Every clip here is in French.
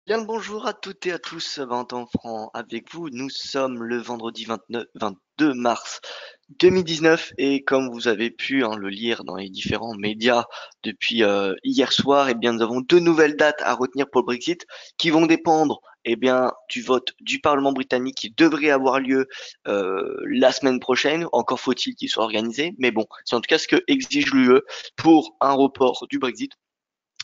Bien le bonjour à toutes et à tous, 20 ans francs avec vous. Nous sommes le vendredi 22 mars 2019 et comme vous avez pu le lire dans les différents médias depuis hier soir, nous avons deux nouvelles dates à retenir pour le Brexit qui vont dépendre du vote du Parlement britannique qui devrait avoir lieu la semaine prochaine. Encore faut-il qu'il soit organisé, mais bon, c'est en tout cas ce que exige l'UE pour un report du Brexit.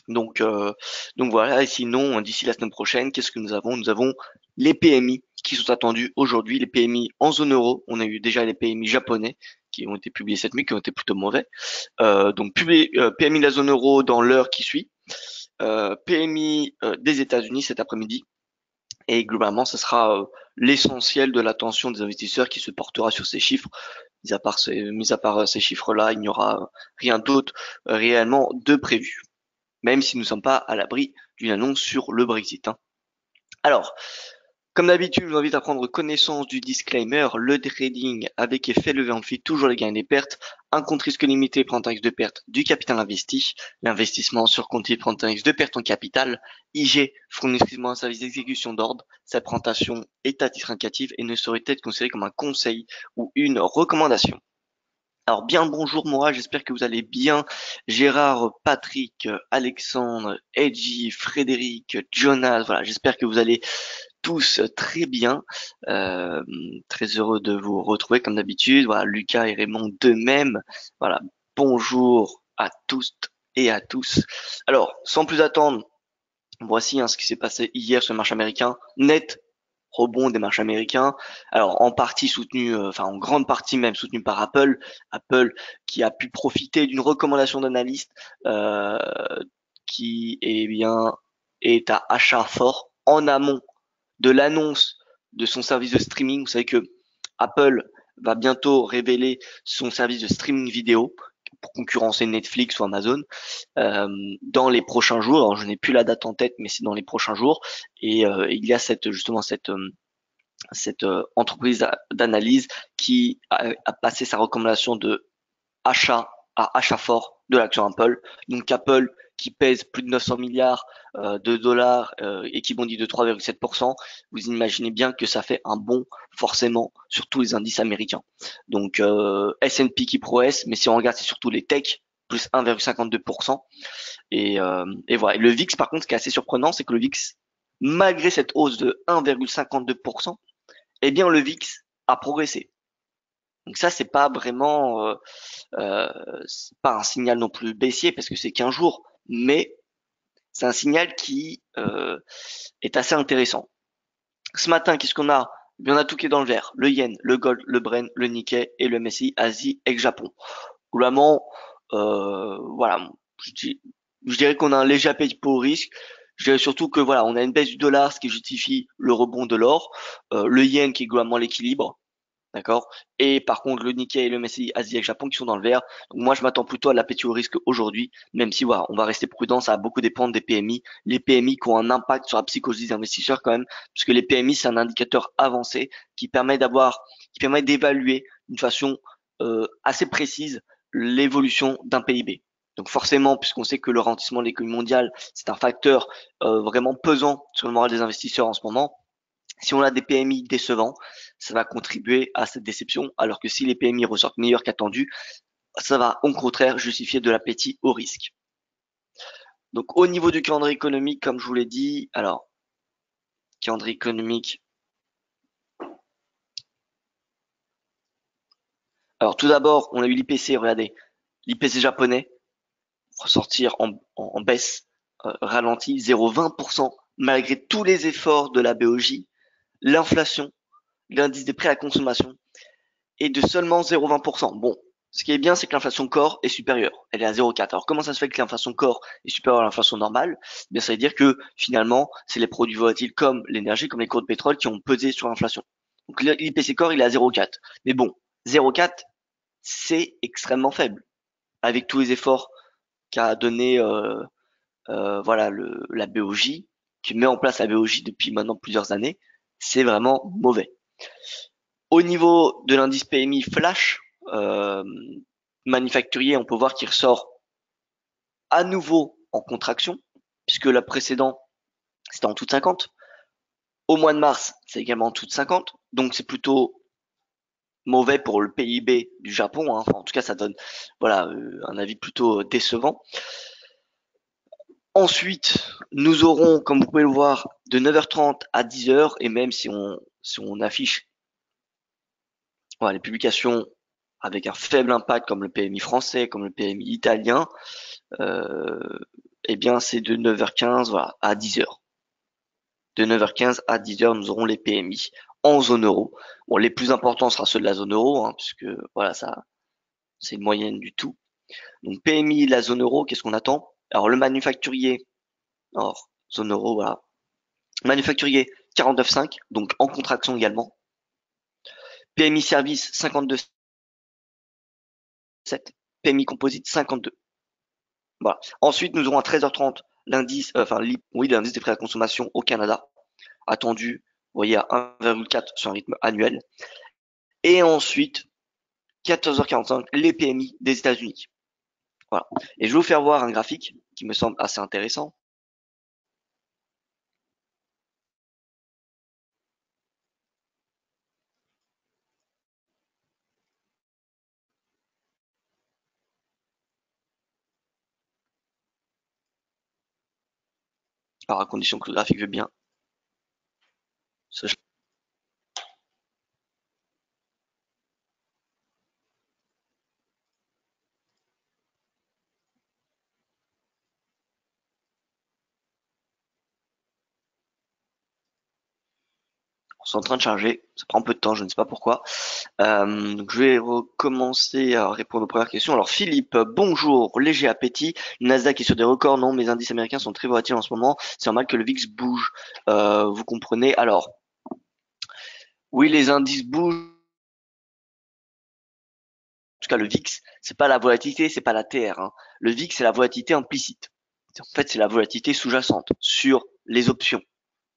Donc, euh, donc voilà, et sinon, d'ici la semaine prochaine, qu'est-ce que nous avons? Nous avons les PMI qui sont attendus aujourd'hui, les PMI en zone euro. On a eu déjà les PMI japonais qui ont été publiés cette nuit, qui ont été plutôt mauvais. PMI de la zone euro dans l'heure qui suit, PMI des États-Unis cet après-midi, et globalement, ce sera l'essentiel de l'attention des investisseurs qui se portera sur ces chiffres. Mis à part ces chiffres-là, il n'y aura rien d'autre réellement de prévu, même si nous ne sommes pas à l'abri d'une annonce sur le Brexit. Alors, comme d'habitude, je vous invite à prendre connaissance du disclaimer. Le trading avec effet levé amplifie toujours les gains et les pertes. Un compte risque limité prend un risque de perte du capital investi. L'investissement sur compte prend un risque de perte en capital. IG fournit exclusivement un service d'exécution d'ordre. Sa présentation est à titre indicatif et ne saurait être considérée comme un conseil ou une recommandation. Alors bien le bonjour moi, j'espère que vous allez bien. Gérard, Patrick, Alexandre, Edgy, Frédéric, Jonas, voilà, j'espère que vous allez tous très bien. Euh, Très heureux de vous retrouver comme d'habitude. Voilà, Lucas et Raymond de même. Voilà, bonjour à tous et à tous. Alors, sans plus attendre, voici ce qui s'est passé hier sur le marché américain. Net rebond des marchés américains. Alors en partie soutenu, en grande partie même soutenu par Apple. Apple qui a pu profiter d'une recommandation d'analyste euh, qui est à achat fort en amont de l'annonce de son service de streaming. Vous savez que Apple va bientôt révéler son service de streaming vidéo pour concurrencer Netflix ou Amazon dans les prochains jours. Alors, je n'ai plus la date en tête, mais c'est dans les prochains jours. Et il y a cette entreprise d'analyse qui a passé sa recommandation de achat à achat fort de l'action Apple. Donc Apple qui pèse plus de 900 milliards de dollars et qui bondit de 3,7%, vous imaginez bien que ça fait un bond forcément sur tous les indices américains. Donc S&P qui progresse, mais si on regarde c'est surtout les techs, plus 1,52%. Et voilà. Et le VIX par contre, ce qui est assez surprenant, c'est que le VIX, malgré cette hausse de 1,52%, eh bien le VIX a progressé. Donc ça, c'est pas vraiment, c'est pas un signal non plus baissier parce que c'est qu'un jour, mais c'est un signal qui est assez intéressant. Ce matin, qu'est-ce qu'on a? Eh bien, on a tout qui est dans le vert. Le yen, le gold, le Bren, le Nikkei et le MSCI Asie et le Japon. Globalement, voilà, je dirais qu'on a un léger appétit au risque. Je dirais surtout que voilà, on a une baisse du dollar, ce qui justifie le rebond de l'or, le yen qui est globalement l'équilibre, d'accord. Et par contre, le Nikkei et le MSCI Asie et Japon qui sont dans le vert. Donc moi, je m'attends plutôt à l'appétit au risque aujourd'hui, même si voilà, on va rester prudent, ça va beaucoup dépendre des PMI. Les PMI qui ont un impact sur la psychologie des investisseurs quand même, puisque les PMI, c'est un indicateur avancé qui permet d'évaluer d'une façon assez précise l'évolution d'un PIB. Donc forcément, puisqu'on sait que le ralentissement de l'économie mondiale, c'est un facteur vraiment pesant sur le moral des investisseurs en ce moment. Si on a des PMI décevants, ça va contribuer à cette déception, alors que si les PMI ressortent meilleurs qu'attendus, ça va au contraire justifier de l'appétit au risque. Donc au niveau du calendrier économique, comme je vous l'ai dit, alors calendrier économique. Alors tout d'abord, on a eu l'IPC, regardez, l'IPC japonais ressortir en baisse, ralenti, 0,20% malgré tous les efforts de la BOJ, l'inflation, l'indice des prix à la consommation est de seulement 0,20%. Bon, ce qui est bien, c'est que l'inflation corps est supérieure. Elle est à 0,4. Alors comment ça se fait que l'inflation corps est supérieure à l'inflation normale? Eh bien, ça veut dire que finalement, c'est les produits volatiles comme l'énergie, comme les cours de pétrole qui ont pesé sur l'inflation. Donc l'IPC corps, il est à 0,4. Mais bon, 0,4, c'est extrêmement faible. Avec tous les efforts qu'a donné voilà la BOJ, qui met en place la BOJ depuis maintenant plusieurs années, c'est vraiment mauvais. Au niveau de l'indice PMI flash manufacturier, on peut voir qu'il ressort à nouveau en contraction, puisque le précédent c'était en dessous de 50. Au mois de mars, c'est également en dessous de 50. Donc c'est plutôt mauvais pour le PIB du Japon, hein. Enfin, en tout cas, ça donne voilà un avis plutôt décevant. Ensuite, nous aurons, comme vous pouvez le voir, de 9h30 à 10h, et même si on affiche voilà, les publications avec un faible impact comme le PMI français, comme le PMI italien, euh, eh bien c'est de 9h15 voilà, à 10h. De 9h15 à 10h, nous aurons les PMI en zone euro. Bon, les plus importants sera ceux de la zone euro, hein, puisque voilà, ça, c'est une moyenne du tout. Donc PMI, la zone euro, qu'est-ce qu'on attend? Alors le manufacturier, alors zone euro, voilà. Manufacturier 49,5, donc en contraction également. PMI service 52,7. PMI composite 52. Voilà. Ensuite, nous aurons à 13h30 l'indice, l'indice des prix à la consommation au Canada, attendu, vous voyez, à 1,4 sur un rythme annuel. Et ensuite, 14h45, les PMI des États-Unis. Voilà. Et je vais vous faire voir un graphique qui me semble assez intéressant. Alors, à condition que le graphique veut bien. C'est en train de charger, ça prend un peu de temps, je ne sais pas pourquoi. Donc je vais recommencer à répondre aux premières questions. Alors Philippe, bonjour, léger appétit. Le Nasdaq est sur des records, non, mes indices américains sont très volatiles en ce moment. C'est normal que le VIX bouge. Vous comprenez? Alors, oui, les indices bougent. En tout cas, le VIX, c'est pas la volatilité, c'est pas la TR, hein. Le VIX, c'est la volatilité implicite. En fait, c'est la volatilité sous-jacente sur les options.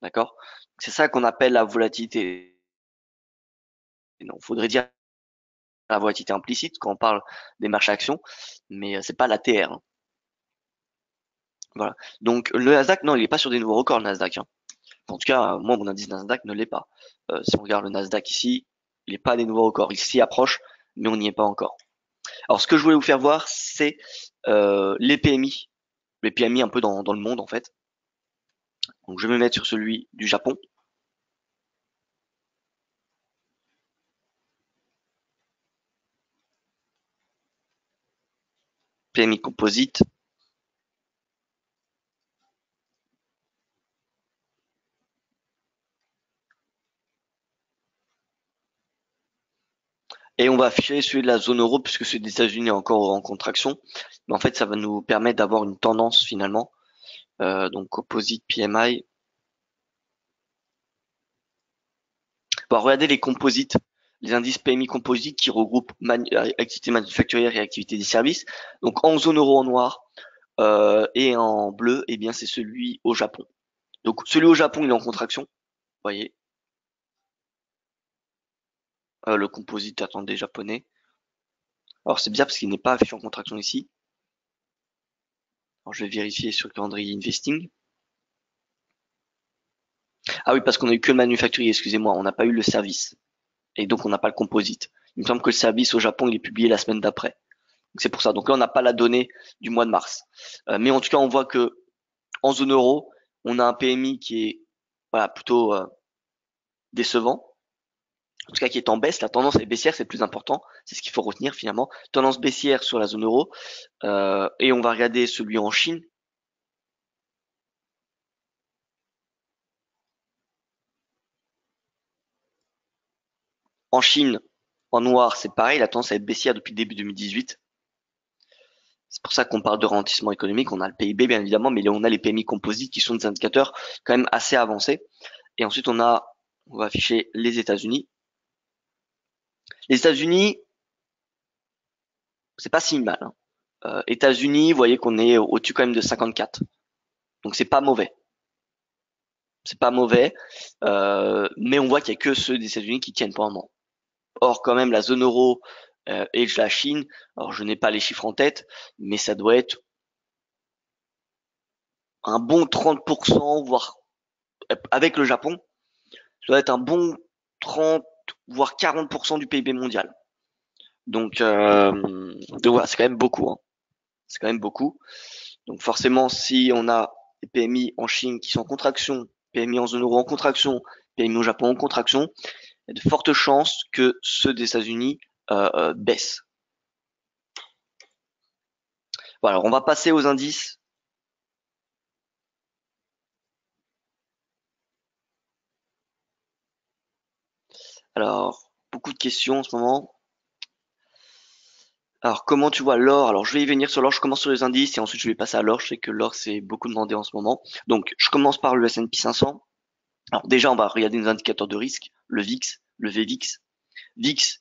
D'accord? C'est ça qu'on appelle la volatilité. Non, faudrait dire la volatilité implicite quand on parle des marchés actions, mais c'est pas la TR, hein. Voilà. Donc le Nasdaq, non, il est pas sur des nouveaux records, le Nasdaq, hein. En tout cas, moi, mon indice Nasdaq ne l'est pas. Si on regarde le Nasdaq ici, il n'est pas à des nouveaux records. Il s'y approche, mais on n'y est pas encore. Alors, ce que je voulais vous faire voir, c'est les PMI un peu dans le monde, en fait. Donc, je vais me mettre sur celui du Japon. PMI composite. Et on va afficher celui de la zone euro, puisque celui des États-Unis est encore en contraction. Mais en fait, ça va nous permettre d'avoir une tendance, finalement. Donc, composite PMI. Bon, regardez les composites, les indices PMI composites qui regroupent activité manufacturière et activité des services. Donc en zone euro en noir et en bleu, eh bien c'est celui au Japon. Donc celui au Japon, il est en contraction, vous voyez. Le composite, attendez, japonais. Alors c'est bizarre parce qu'il n'est pas affiché en contraction ici. Alors je vais vérifier sur le calendrier investing. Ah oui, parce qu'on a eu que le manufacturier, excusez-moi, on n'a pas eu le service. Et donc on n'a pas le composite. Il me semble que le service au Japon, il est publié la semaine d'après. C'est pour ça. Donc là, on n'a pas la donnée du mois de mars. Mais en tout cas, on voit que en zone euro, on a un PMI qui est voilà, plutôt décevant. En tout cas, qui est en baisse. La tendance est baissière, c'est le plus important. C'est ce qu'il faut retenir finalement. Tendance baissière sur la zone euro. Et on va regarder celui en Chine. En Chine, en noir, c'est pareil. La tendance est baissière depuis début 2018. C'est pour ça qu'on parle de ralentissement économique. On a le PIB, bien évidemment, mais on a les PMI composites qui sont des indicateurs quand même assez avancés. Et ensuite, on va afficher les États-Unis. Les États-Unis, c'est pas si mal, hein. États-Unis, vous voyez qu'on est au-dessus quand même de 54. Donc c'est pas mauvais. C'est pas mauvais. Mais on voit qu'il y a que ceux des États-Unis qui tiennent pour le moment. Or, quand même, la zone euro et la Chine, alors je n'ai pas les chiffres en tête, mais ça doit être un bon 30%, voire avec le Japon, ça doit être un bon 30 voire 40% du PIB mondial. Donc voilà, c'est quand même beaucoup, hein. C'est quand même beaucoup. Donc forcément, si on a des PMI en Chine qui sont en contraction, PMI en zone euro en contraction, PMI au Japon en contraction, il y a de fortes chances que ceux des États-Unis baissent. Voilà, alors on va passer aux indices. Alors, beaucoup de questions en ce moment. Alors, comment tu vois l'or? Alors, je vais y venir sur l'or. Je commence sur les indices et ensuite je vais passer à l'or. Je sais que l'or, c'est beaucoup demandé en ce moment. Donc, je commence par le S&P 500. Alors, déjà, on va regarder nos indicateurs de risque. Le VIX, le VVIX. VIX,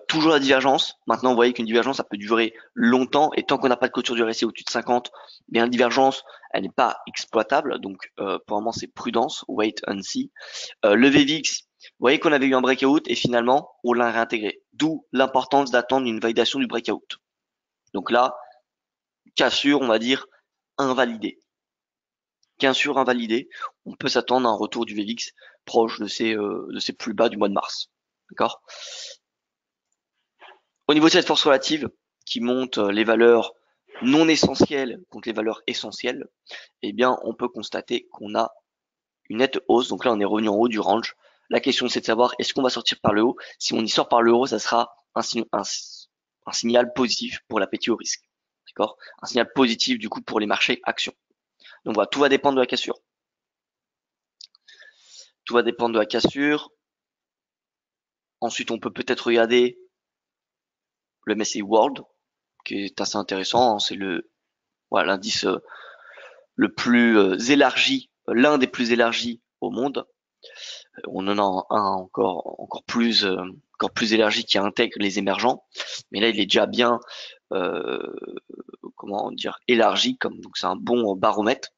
toujours la divergence. Maintenant, vous voyez qu'une divergence, ça peut durer longtemps. Et tant qu'on n'a pas de clôture du RSI au-dessus de 50, bien, la divergence, elle n'est pas exploitable. Donc, pour le moment, c'est prudence. Wait and see. Le VVIX, vous voyez qu'on avait eu un breakout et finalement, on l'a réintégré. D'où l'importance d'attendre une validation du breakout. Donc là, cassure, on va dire, invalidée. Cassure invalidée, on peut s'attendre à un retour du VVIX proche de ses plus bas du mois de mars. D'accord? Au niveau de cette force relative, qui monte les valeurs non essentielles contre les valeurs essentielles, eh bien, on peut constater qu'on a une nette hausse. Donc là, on est revenu en haut du range. La question, c'est de savoir est-ce qu'on va sortir par le haut. Si on y sort par le haut, ça sera un signal positif pour l'appétit au risque. D'accord? Un signal positif, du coup, pour les marchés actions. Donc voilà, tout va dépendre de la cassure. Tout va dépendre de la cassure. Ensuite, on peut peut-être regarder le MSCI World, qui est assez intéressant, hein. C'est l'indice le plus élargi, l'un des plus élargis au monde. On en a un encore plus élargi qui intègre les émergents, mais là il est déjà bien comment dire élargi, comme donc c'est un bon baromètre.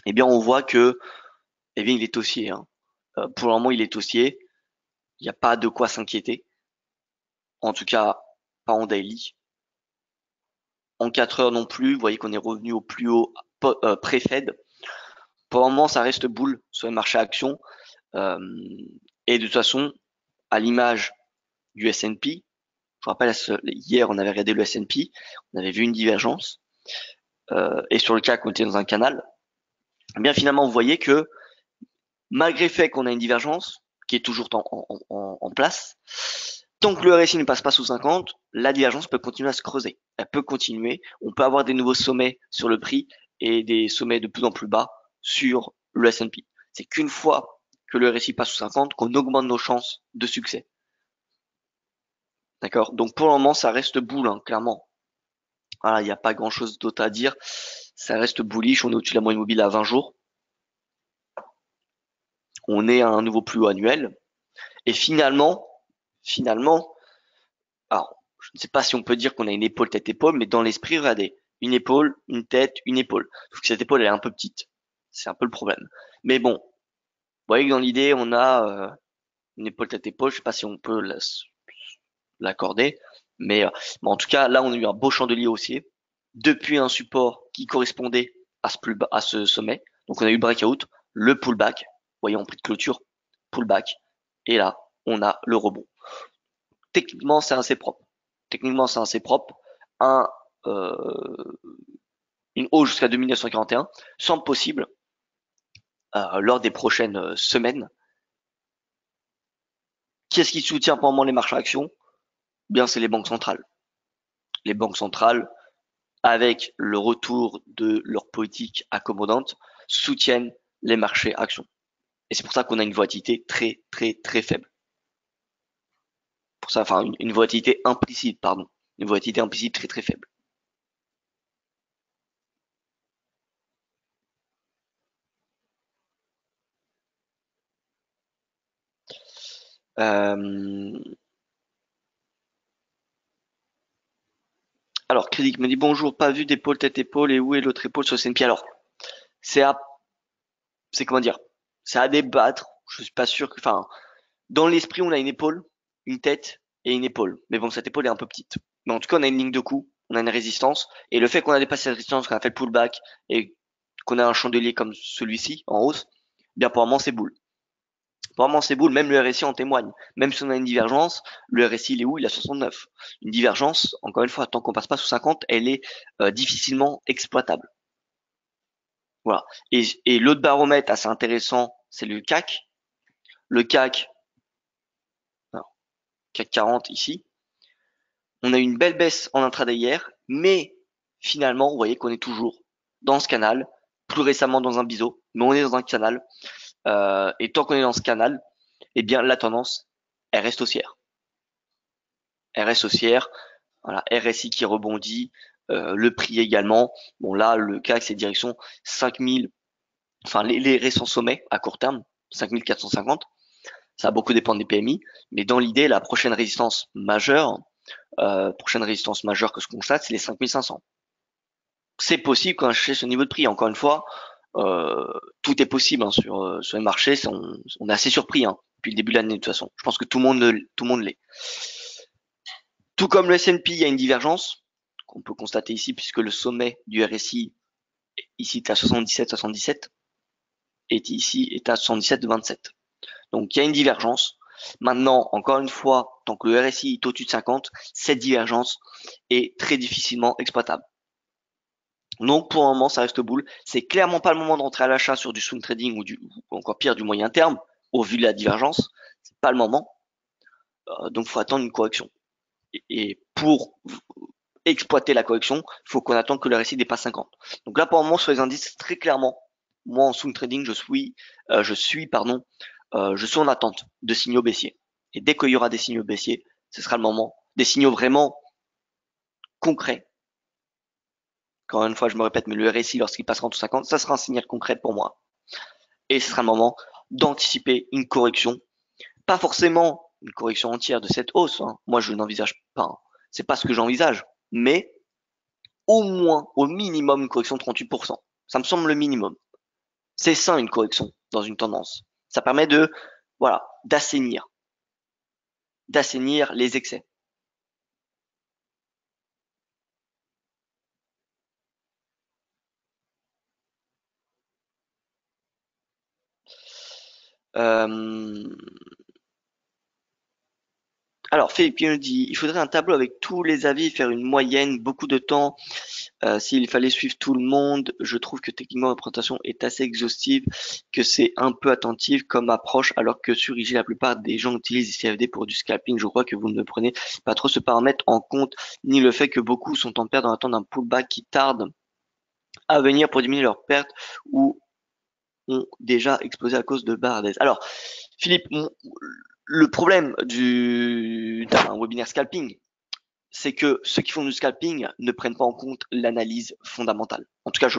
Eh bien on voit que bien il est haussier, hein. Pour le moment il est haussier, il n'y a pas de quoi s'inquiéter, en tout cas pas en daily. En 4 heures non plus, vous voyez qu'on est revenu au plus haut pré-Fed. Pour le moment ça reste boule sur les marchés actions, et de toute façon à l'image du S&P. Je rappelle, hier, on avait regardé le S&P, on avait vu une divergence, et sur le CAC, on était dans un canal. Eh bien, finalement, vous voyez que malgré le fait qu'on a une divergence qui est toujours en place, tant que le RSI ne passe pas sous 50, la divergence peut continuer à se creuser. Elle peut continuer. On peut avoir des nouveaux sommets sur le prix et des sommets de plus en plus bas sur le S&P. C'est qu'une fois que le RSI passe sous 50 qu'on augmente nos chances de succès. D'accord? Donc pour le moment, ça reste boule, hein, clairement. Voilà, il n'y a pas grand chose d'autre à dire. Ça reste bullish, on est au-dessus de la moyenne mobile à 20 jours. On est à un nouveau plus haut annuel. Et finalement, alors, je ne sais pas si on peut dire qu'on a une épaule tête-épaule, mais dans l'esprit, regardez, une épaule, une tête, une épaule. Sauf que cette épaule, elle est un peu petite. C'est un peu le problème. Mais bon, vous voyez que dans l'idée, on a une épaule tête-épaule. Je sais pas si on peut l'accorder. Mais en tout cas, là, on a eu un beau chandelier haussier depuis un support qui correspondait à ce sommet. Donc, on a eu breakout, le pullback. Vous voyez, en prix de clôture, pullback. Et là, on a le rebond. Techniquement, c'est assez propre. Techniquement, c'est assez propre. Une hausse jusqu'à 2941 semble possible lors des prochaines semaines. Qui est-ce qui soutient pour le moment les marchés actions? Bien, c'est les banques centrales. Les banques centrales, avec le retour de leur politique accommodante, soutiennent les marchés actions. Et c'est pour ça qu'on a une volatilité très très très faible. Pour ça, enfin une volatilité implicite, pardon. Une volatilité implicite très très faible. Alors, Crédit me dit bonjour, pas vu d'épaule tête-épaule et où est l'autre épaule sur S&P? Alors, c'est à, c'est comment dire, c'est à débattre. Je suis pas sûr que, enfin, dans l'esprit, on a une épaule, une tête et une épaule. Mais bon, cette épaule est un peu petite. Mais en tout cas, on a une ligne de coup, on a une résistance. Et le fait qu'on a dépassé cette résistance, qu'on a fait le pullback et qu'on a un chandelier comme celui-ci en hausse, bien pour le moment c'est boule. Pour le moment c'est boule, même le RSI en témoigne. Même si on a une divergence, le RSI il est où? Il est à 69. Une divergence, encore une fois, tant qu'on passe pas sous 50, elle est difficilement exploitable. Voilà. Et l'autre baromètre assez intéressant, c'est le CAC. Le CAC, alors, CAC 40 ici. On a eu une belle baisse en intraday hier, mais finalement, vous voyez qu'on est toujours dans ce canal, plus récemment dans un biseau, mais on est dans un canal. Et tant qu'on est dans ce canal, eh bien la tendance, elle reste haussière. Elle reste haussière. Voilà, RSI qui rebondit, le prix également. Bon là, le CAC c'est direction 5000, enfin les récents sommets à court terme, 5450. Ça a beaucoup dépendre des PMI, mais dans l'idée, la prochaine résistance majeure, que je constate, c'est les 5500. C'est possible quand je sais ce niveau de prix. Encore une fois, tout est possible hein, sur les marchés. On est assez surpris hein, depuis le début de l'année de toute façon. Je pense que tout le monde l'est. Tout comme le S&P, il y a une divergence qu'on peut constater ici puisque le sommet du RSI ici est à 77,77 et ici est à 77,27. Donc il y a une divergence. Maintenant, encore une fois, tant que le RSI est au-dessus de 50, cette divergence est très difficilement exploitable. Donc pour le moment, ça reste boule. C'est clairement pas le moment d'entrer à l'achat sur du swing trading ou encore pire du moyen terme, au vu de la divergence. C'est pas le moment. Donc faut attendre une correction. Et pour exploiter la correction, il faut qu'on attende que le RSI dépasse 50. Donc là pour le moment sur les indices, très clairement, moi en swing trading, je suis en attente de signaux baissiers. Et dès qu'il y aura des signaux baissiers, ce sera le moment, des signaux vraiment concrets. Encore une fois, je me répète, mais le RSI, lorsqu'il passera en tout 50, ça sera un signal concret pour moi. Et ce sera le moment d'anticiper une correction. Pas forcément une correction entière de cette hausse. Hein. Moi, je n'envisage pas. Hein. C'est pas ce que j'envisage. Mais au moins, au minimum, une correction de 38%. Ça me semble le minimum. C'est sain, une correction dans une tendance. Ça permet d'assainir les excès. Euh, Alors, Philippe nous dit, il faudrait un tableau avec tous les avis, faire une moyenne, beaucoup de temps. S'il fallait suivre tout le monde, je trouve que techniquement la présentation est assez exhaustive, que c'est un peu attentif comme approche, alors que sur IG, la plupart des gens utilisent les CFD pour du scalping. Je crois que vous ne prenez pas trop ce paramètre en compte, ni le fait que beaucoup sont en perte en attendant un pullback qui tarde à venir pour diminuer leurs pertes ou ont déjà explosé à cause de Bardez. Alors, Philippe, le problème d'un webinaire scalping, c'est que ceux qui font du scalping ne prennent pas en compte l'analyse fondamentale. En tout cas,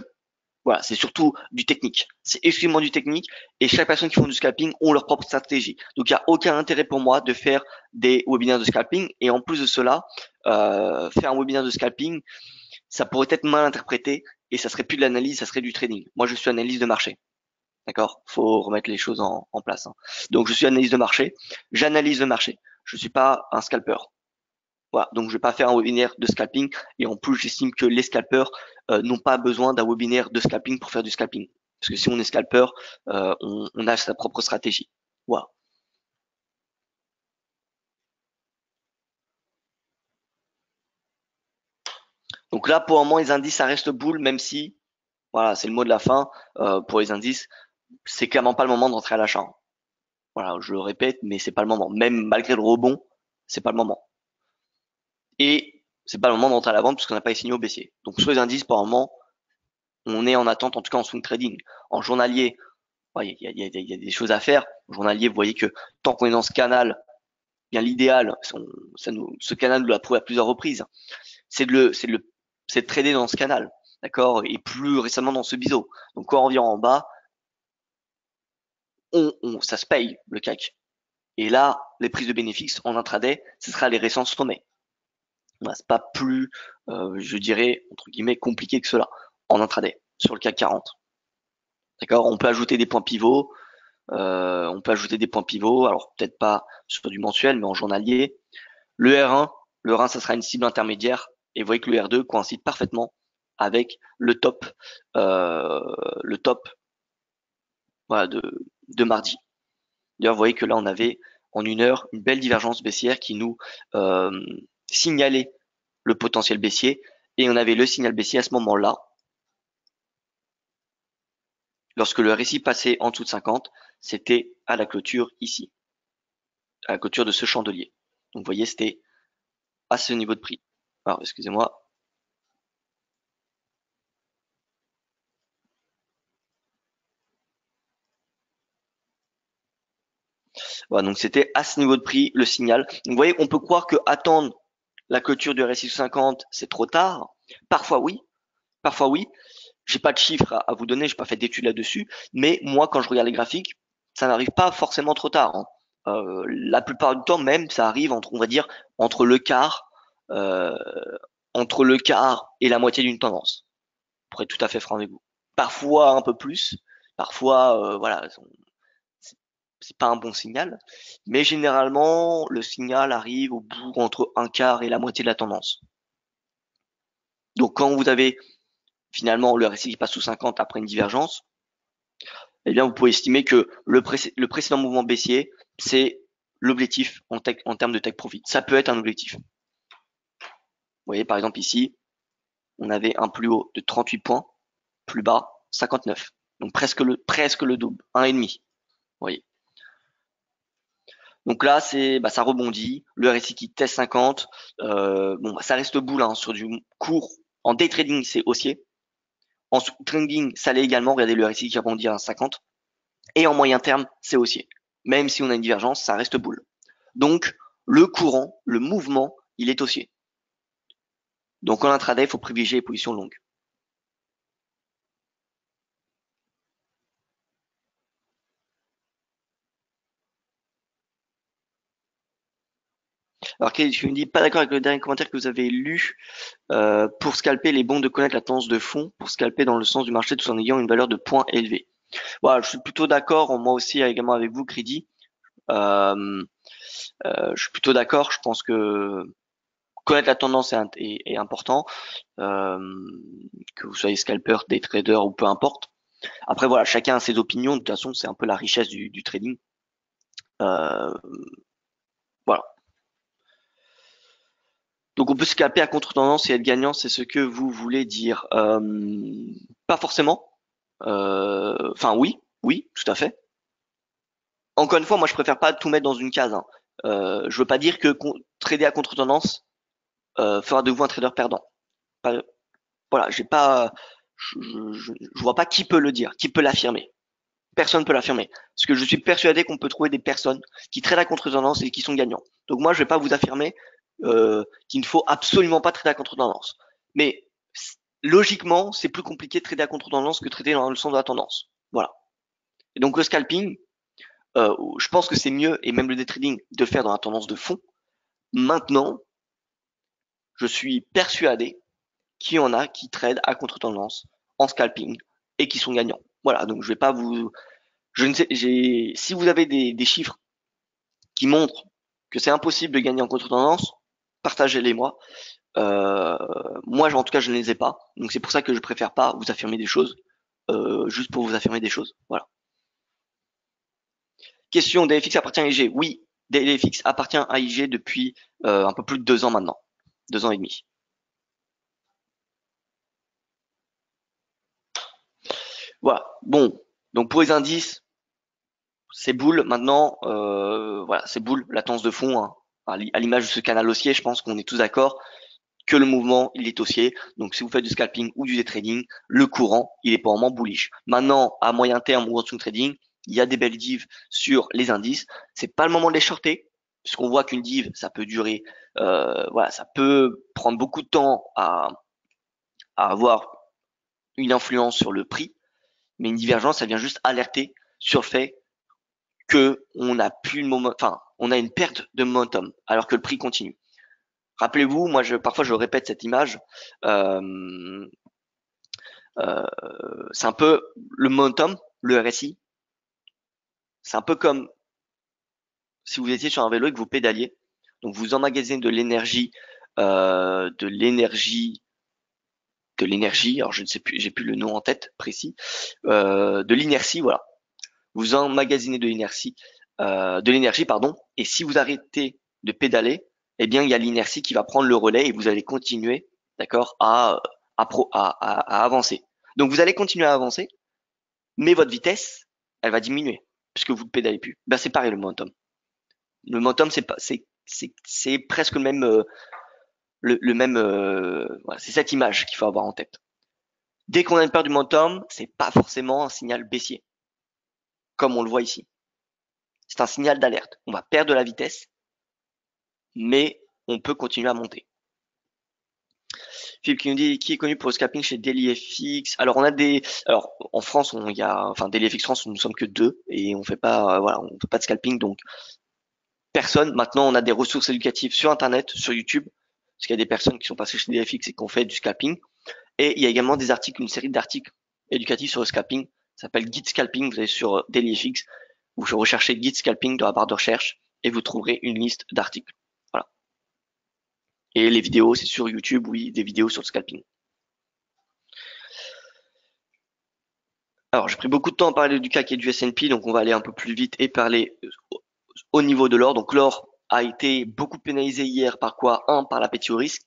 voilà, c'est surtout du technique. C'est exclusivement du technique et chaque personne qui font du scalping ont leur propre stratégie. Donc, il n'y a aucun intérêt pour moi de faire des webinaires de scalping et en plus de cela, faire un webinaire de scalping, ça pourrait être mal interprété et ça serait plus de l'analyse, ça serait du trading. Moi, je suis analyste de marché. D'accord? Faut remettre les choses en place. Hein. Donc, je suis analyste de marché. J'analyse le marché. Je suis pas un scalper. Voilà. Donc, je vais pas faire un webinaire de scalping. Et en plus, j'estime que les scalpers n'ont pas besoin d'un webinaire de scalping pour faire du scalping. Parce que si on est scalper, on a sa propre stratégie. Voilà. Donc là, pour le moment, les indices, ça reste boule, même si, voilà, c'est le mot de la fin. Pour les indices, c'est clairement pas le moment d'entrer à l'achat. Hein. Voilà, je le répète, mais c'est pas le moment. Même malgré le rebond, c'est pas le moment. Et c'est pas le moment d'entrer à la vente parce qu'on n'a pas les signaux baissiers. Donc sur les indices, pour le moment, on est en attente, en tout cas en swing trading. En journalier, il y a des choses à faire. En journalier, vous voyez que tant qu'on est dans ce canal, bien l'idéal, ce canal nous l'a prouvé à plusieurs reprises, c'est de trader dans ce canal, d'accord, et plus récemment dans ce biseau. Donc quand on revient en bas, ça se paye le CAC. Et là, les prises de bénéfices en intraday, ce sera les récents sommets. C'est pas plus, je dirais, entre guillemets, compliqué que cela en intraday sur le CAC 40. D'accord? On peut ajouter des points pivots. Alors peut-être pas sur du mensuel, mais en journalier. Le R1, ça sera une cible intermédiaire. Et vous voyez que le R2 coïncide parfaitement avec le top voilà, de mardi. D'ailleurs, vous voyez que là, on avait en 1 heure une belle divergence baissière qui nous euh, signalait le potentiel baissier, et on avait le signal baissier à ce moment-là. Lorsque le RSI passait en dessous de 50, c'était à la clôture ici, à la clôture de ce chandelier. Donc vous voyez, c'était à ce niveau de prix. Alors, excusez-moi. Voilà, donc c'était à ce niveau de prix le signal. Donc vous voyez, on peut croire que attendre la clôture du RSI 50, c'est trop tard. Parfois oui, parfois oui. J'ai pas de chiffres à vous donner, j'ai pas fait d'études là-dessus, mais moi, quand je regarde les graphiques, ça n'arrive pas forcément trop tard, hein. La plupart du temps, même, ça arrive entre, on va dire, entre le quart, euh, entre le quart et la moitié d'une tendance. Pour être tout à fait franc avec vous. Parfois un peu plus, parfois, voilà, c'est c'est pas un bon signal, mais généralement, le signal arrive au bout entre un quart et la moitié de la tendance. Donc, quand vous avez finalement le RSI qui passe sous 50 après une divergence, eh bien, vous pouvez estimer que le précédent mouvement baissier, c'est l'objectif en termes de take profit. Ça peut être un objectif. Vous voyez, par exemple, ici, on avait un plus haut de 38 points, plus bas, 59. Donc, presque le double, un et demi. Vous voyez. Donc là, ça rebondit. Le RSI qui teste 50. Bon, ça reste boule, hein, sur du court. En day trading, c'est haussier. En trading, ça l'est également. Regardez le RSI qui rebondit à 50. Et en moyen terme, c'est haussier. Même si on a une divergence, ça reste boule. Donc, le courant, le mouvement, il est haussier. Donc, en intraday, il faut privilégier les positions longues. Alors, je me dis pas d'accord avec le dernier commentaire que vous avez lu. Pour scalper, les bons de connaître la tendance de fond pour scalper dans le sens du marché tout en ayant une valeur de point élevée. Voilà, je suis plutôt d'accord, moi aussi également avec vous, Crédit. Euh, je suis plutôt d'accord. Je pense que connaître la tendance est important, euh, que vous soyez scalper, day trader ou peu importe. Après voilà, chacun a ses opinions. De toute façon, c'est un peu la richesse du trading. Euh, voilà. Donc on peut scalper à contre-tendance et être gagnant, c'est ce que vous voulez dire. Pas forcément. Enfin oui, oui, tout à fait. Encore une fois, moi je préfère pas tout mettre dans une case, hein. Je veux pas dire que trader à contre-tendance fera de vous un trader perdant. Pas- voilà, j'ai pas, je vois pas qui peut le dire, qui peut l'affirmer. Personne peut l'affirmer. Parce que je suis persuadé qu'on peut trouver des personnes qui tradent à contre-tendance et qui sont gagnants. Donc moi, je vais pas vous affirmer qu'il ne faut absolument pas trader à contre-tendance. Mais logiquement, c'est plus compliqué de trader à contre-tendance que de trader dans le sens de la tendance. Voilà. Et donc le scalping, je pense que c'est mieux, et même le day trading, de le faire dans la tendance de fond. Maintenant, je suis persuadé qu'il y en a qui tradent à contre-tendance en scalping et qui sont gagnants. Voilà, donc je vais pas vous, je ne sais, si vous avez des chiffres qui montrent que c'est impossible de gagner en contre-tendance, partagez-les moi. Euh, moi, en tout cas, je ne les ai pas, donc c'est pour ça que je préfère pas vous affirmer des choses, juste pour vous affirmer des choses. Voilà. Question, DFX appartient à IG? Oui, DFX appartient à IG depuis un peu plus de 2 ans maintenant, 2 ans et demi. Voilà. Bon, donc pour les indices, c'est boule. Maintenant, voilà, c'est boule, la tendance de fond, hein. À l'image de ce canal haussier, je pense qu'on est tous d'accord que le mouvement, il est haussier. Donc, si vous faites du scalping ou du day trading, le courant, il est pas vraiment bullish. Maintenant, à moyen terme ou en swing trading, il y a des belles divs sur les indices. C'est pas le moment de les shorter, puisqu'on voit qu'une div, ça peut durer, voilà, ça peut prendre beaucoup de temps à avoir une influence sur le prix. Mais une divergence, ça vient juste alerter sur le fait que on a plus le moment, enfin, on a une perte de momentum, alors que le prix continue. Rappelez-vous, moi, parfois, je répète cette image. Euh, euh, c'est un peu le momentum, le RSI. C'est un peu comme si vous étiez sur un vélo et que vous pédaliez. Donc, vous emmagasinez de l'énergie, de l'énergie. Alors, je ne sais plus, j'ai plus le nom en tête précis. De l'inertie, voilà. vous emmagasinez de l'énergie, pardon, et si vous arrêtez de pédaler, eh bien, il y a l'inertie qui va prendre le relais et vous allez continuer, d'accord, à avancer. Donc, vous allez continuer à avancer, mais votre vitesse, elle va diminuer puisque vous ne pédalez plus. Ben, c'est pareil le momentum. Le momentum, c'est presque le même, voilà, c'est cette image qu'il faut avoir en tête. Dès qu'on a une peur du momentum, c'est pas forcément un signal baissier, comme on le voit ici. C'est un signal d'alerte. On va perdre de la vitesse, mais on peut continuer à monter. Philippe qui nous dit qui est connu pour le scalping chez DailyFX. Alors alors en France DailyFX France, nous ne sommes que deux et on fait pas voilà, on fait pas de scalping donc personne. Maintenant, on a des ressources éducatives sur internet, sur YouTube, parce qu'il y a des personnes qui sont passées chez DailyFX et qui ont fait du scalping. Et il y a également des articles, une série d'articles éducatifs sur le scalping. Ça s'appelle Guide Scalping. Vous allez sur DailyFX, vous recherchez Guide Scalping dans la barre de recherche et vous trouverez une liste d'articles. Voilà. Et les vidéos, c'est sur YouTube, oui, des vidéos sur le scalping. Alors, j'ai pris beaucoup de temps à parler du CAC et du S&P, donc on va aller un peu plus vite et parler au niveau de l'or. Donc, l'or a été beaucoup pénalisé hier par quoi? Un, par l'appétit au risque.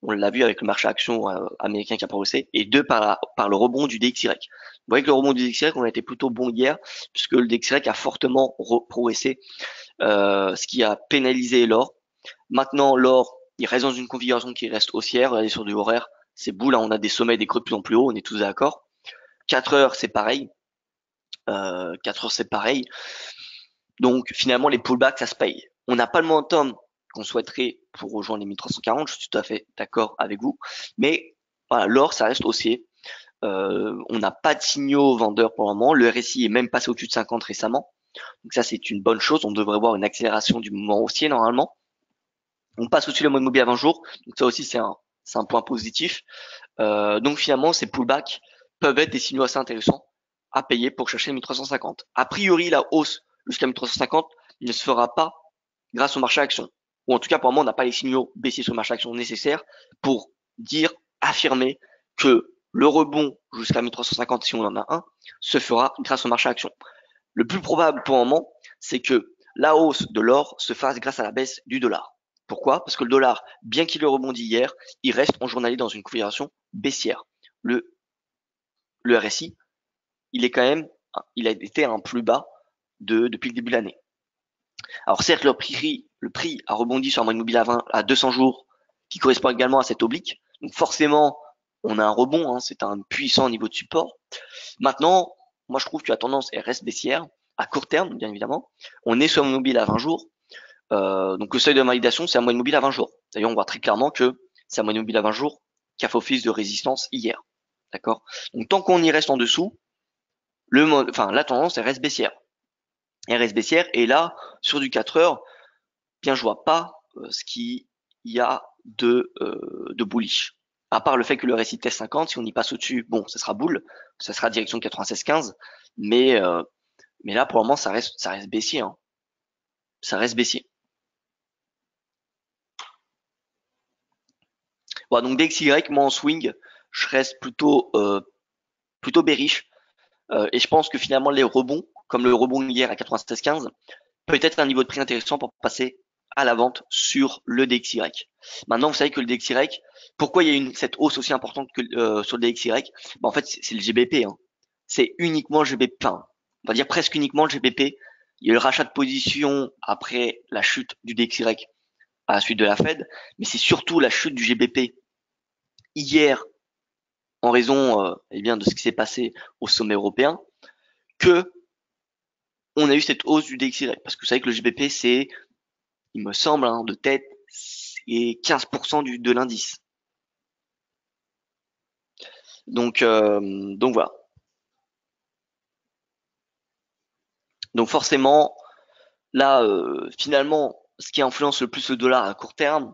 On l'a vu avec le marché action américain qui a progressé. Et deux, par le rebond du DXY. Vous voyez que le rebond du DXY, on a été plutôt bon hier, puisque le DXY a fortement progressé, ce qui a pénalisé l'or. Maintenant, l'or, il reste dans une configuration qui reste haussière. Regardez sur du horaire, c'est beau, là, on a des sommets et des creux de plus en plus hauts, on est tous d'accord. 4 heures, c'est pareil. 4 heures, c'est pareil. Donc, finalement, les pullbacks, ça se paye. On n'a pas le momentum qu'on souhaiterait pour rejoindre les 1340, je suis tout à fait d'accord avec vous. Mais voilà, l'or, ça reste haussier. On n'a pas de signaux vendeurs pour le moment. Le RSI est même passé au-dessus de 50 récemment. Donc ça, c'est une bonne chose. On devrait voir une accélération du mouvement haussier normalement. On passe au-dessus de la moyenne mobile à 20 jours. Donc ça aussi, c'est un point positif. Donc finalement, ces pullbacks peuvent être des signaux assez intéressants à payer pour chercher les 1350. A priori, la hausse jusqu'à 1350 ne se fera pas grâce au marché action. Ou en tout cas, pour le moment, on n'a pas les signaux baissiers sur le marché action nécessaires pour affirmer que le rebond jusqu'à 1350, si on en a un, se fera grâce au marché action. Le plus probable pour le moment, c'est que la hausse de l'or se fasse grâce à la baisse du dollar. Pourquoi? Parce que le dollar, bien qu'il ait rebondi hier, il reste en journalier dans une configuration baissière. Le RSI, il a été un plus bas depuis le début de l'année. Alors certes, le prix a rebondi sur un moyenne mobile à 200 jours, qui correspond également à cette oblique. Donc forcément, on a un rebond, hein, c'est un puissant niveau de support. Maintenant, moi je trouve que la tendance reste baissière, à court terme, bien évidemment. On est sur un moyenne mobile à 20 jours. Donc le seuil de validation, c'est un moyenne mobile à 20 jours. D'ailleurs, on voit très clairement que c'est un moyenne mobile à 20 jours qui a fait office de résistance hier. D'accord? Donc tant qu'on y reste en dessous, la tendance elle reste baissière. Elle reste baissière et là, sur du 4 heures, bien je vois pas ce qu'il y a de bullish. À part le fait que le RSI teste 50, si on y passe au-dessus, bon, ça sera boule, ça sera direction 96,15, mais là pour le moment ça reste baissier, hein. Ça reste baissier. Voilà, donc DXY, moi en swing, je reste plutôt bearish. Et je pense que finalement les rebonds, comme le rebond hier à 96,15, peut être un niveau de prix intéressant pour passer à la vente sur le DXY. Maintenant, vous savez que le DXY, pourquoi il y a cette hausse aussi importante que sur le DXY? En fait, c'est le GBP. Hein. C'est uniquement le GBP. Enfin, on va dire presque uniquement le GBP. Il y a eu le rachat de position après la chute du DXY à la suite de la Fed, mais c'est surtout la chute du GBP hier en raison de ce qui s'est passé au sommet européen que on a eu cette hausse du DXY. Parce que vous savez que le GBP, c'est, il me semble, hein, de tête, c'est 15% de l'indice. Donc voilà. Donc forcément, là, finalement, ce qui influence le plus le dollar à court terme,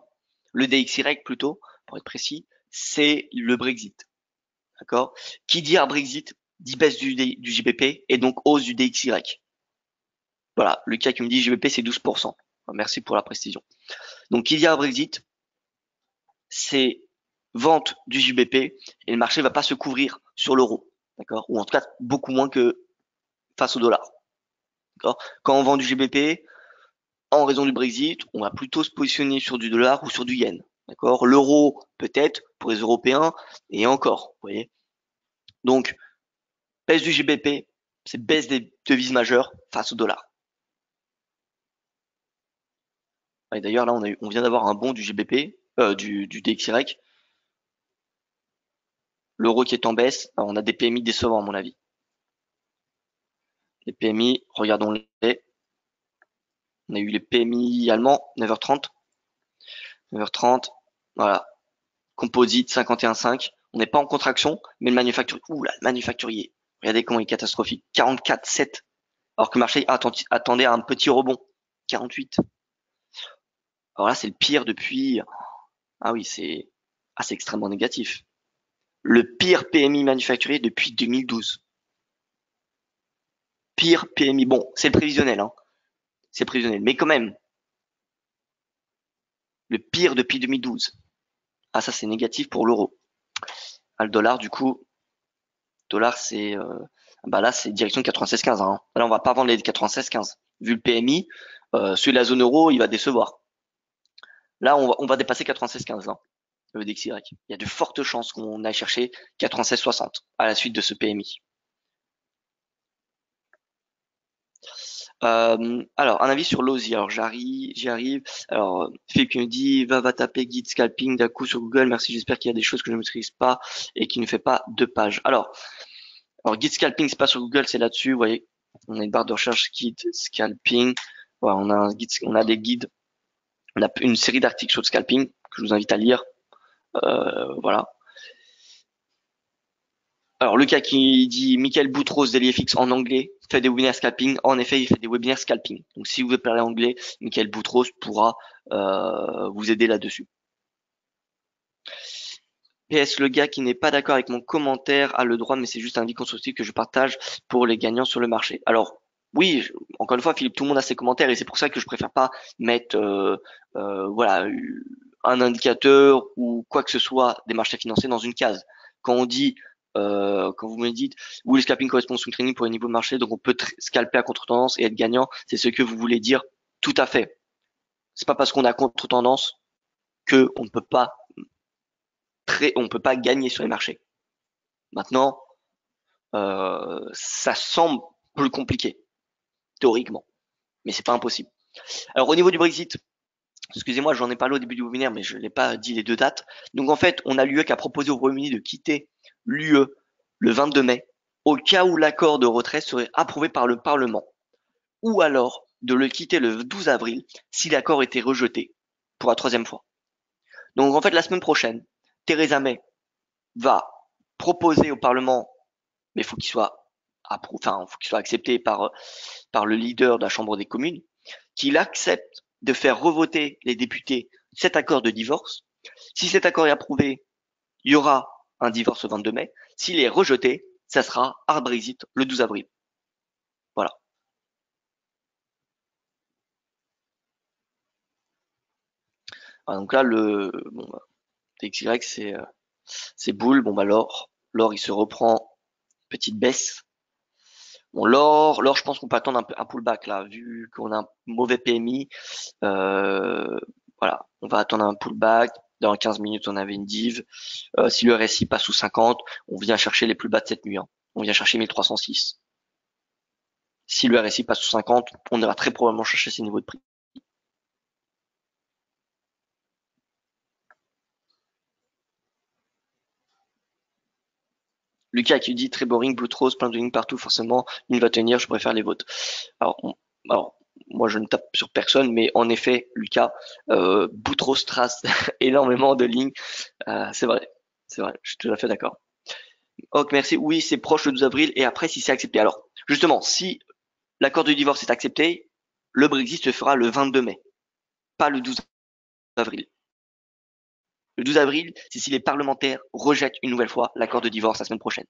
le DXY plutôt, pour être précis, c'est le Brexit. D'accord? Qui dit un Brexit dit baisse du GBP et donc hausse du DXY. Voilà, le cas qui me dit GBP c'est 12%. Merci pour la précision. Donc qui dit un Brexit, c'est vente du JBP et le marché va pas se couvrir sur l'euro, d'accord? Ou en tout cas beaucoup moins que face au dollar. D'accord. Quand on vend du GBP, en raison du Brexit, on va plutôt se positionner sur du dollar ou sur du yen. D'accord. L'euro, peut-être, pour les Européens, et encore, vous voyez. Donc, baisse du GBP, c'est baisse des devises majeures face au dollar. Et d'ailleurs, là, on vient d'avoir un bond du GBP, du DXY. L'euro qui est en baisse, alors on a des PMI décevants, à mon avis. Les PMI, regardons-les. On a eu les PMI allemands, 9h30. 9h30, voilà. Composite, 51,5. On n'est pas en contraction, mais le manufacturier, le manufacturier. Regardez comment il est catastrophique. 44,7. Alors que le marché attendait un petit rebond. 48. Alors là, c'est le pire depuis, ah oui, c'est extrêmement négatif. Le pire PMI manufacturier depuis 2012. Pire PMI. Bon, c'est le prévisionnel, hein. C'est prévisionnel. Mais quand même, le pire depuis 2012. Ah, ça, c'est négatif pour l'euro. Ah, le dollar, du coup, dollar, bah là, c'est direction 96,15, hein. Là, on va pas vendre les 96,15. Vu le PMI, celui de la zone euro, il va décevoir. Là, on va dépasser 96,15, là, le DXY. Il y a de fortes chances qu'on aille chercher 96,60 à la suite de ce PMI. Alors, un avis sur l'OSI. Alors, j'y arrive. Alors, Philippe qui me dit, va taper guide scalping d'un coup sur Google. Merci, j'espère qu'il y a des choses que je ne maîtrise pas et qui ne fait pas deux pages. Alors guide scalping, c'est pas sur Google, c'est là-dessus. Vous voyez, on a une barre de recherche guide scalping. Voilà, on a des guides. On a une série d'articles sur le scalping que je vous invite à lire. Voilà. Alors, Lucas qui dit Michael Boutros d'EliFX en anglais fait des webinaires scalping. En effet, il fait des webinaires scalping. Donc, si vous voulez parler anglais, Michael Boutros pourra vous aider là-dessus. PS, le gars qui n'est pas d'accord avec mon commentaire a le droit, mais c'est juste un avis constructif que je partage pour les gagnants sur le marché. Alors, oui, encore une fois, Philippe, tout le monde a ses commentaires et c'est pour ça que je préfère pas mettre, voilà, un indicateur ou quoi que ce soit des marchés financiers dans une case. Quand vous me dites, oui, le scalping correspond au swing trading pour les niveaux de marché, donc on peut scalper à contre-tendance et être gagnant, c'est ce que vous voulez dire. Tout à fait. C'est pas parce qu'on a contre-tendance que on peut pas gagner sur les marchés. Maintenant, ça semble plus compliqué, théoriquement, mais c'est pas impossible. Alors au niveau du Brexit, excusez-moi, j'en ai parlé au début du webinaire, mais je n'ai pas dit les deux dates. Donc en fait, on a l'UE qui a proposé au Royaume-Uni de quitter l'UE le 22 mai, au cas où l'accord de retrait serait approuvé par le Parlement, ou alors de le quitter le 12 avril si l'accord était rejeté pour la troisième fois. Donc en fait, la semaine prochaine, Theresa May va proposer au Parlement, mais il faut qu'il soit faut qu'il soit accepté par le leader de la Chambre des communes, qu'il accepte de faire revoter les députés cet accord de divorce. Si cet accord est approuvé, il y aura un divorce le 22 mai. S'il est rejeté, ça sera hard Brexit le 12 avril. Voilà. Ah, donc là, TXY, c'est boule. Bon, bah, l'or, il se reprend. Petite baisse. Bon, l'or, je pense qu'on peut attendre un pullback là, vu qu'on a un mauvais PMI. Voilà, on va attendre un pullback. Dans 15 minutes, on avait une div. Si le RSI passe sous 50, on vient chercher les plus bas de cette nuit, hein. On vient chercher 1306. Si le RSI passe sous 50, on ira très probablement chercher ces niveaux de prix. Lucas qui dit très boring, blue rose, plein de lignes partout, forcément, une va tenir, je préfère les vôtres. Alors, alors, moi je ne tape sur personne, mais en effet, Lucas, Boutros trace énormément de lignes. C'est vrai, je suis tout à fait d'accord. Ok, merci. Oui, c'est proche le 12 avril, et après, si c'est accepté. Alors, justement, si l'accord de divorce est accepté, le Brexit se fera le 22 mai, pas le 12 avril. Le 12 avril, c'est si les parlementaires rejettent une nouvelle fois l'accord de divorce la semaine prochaine.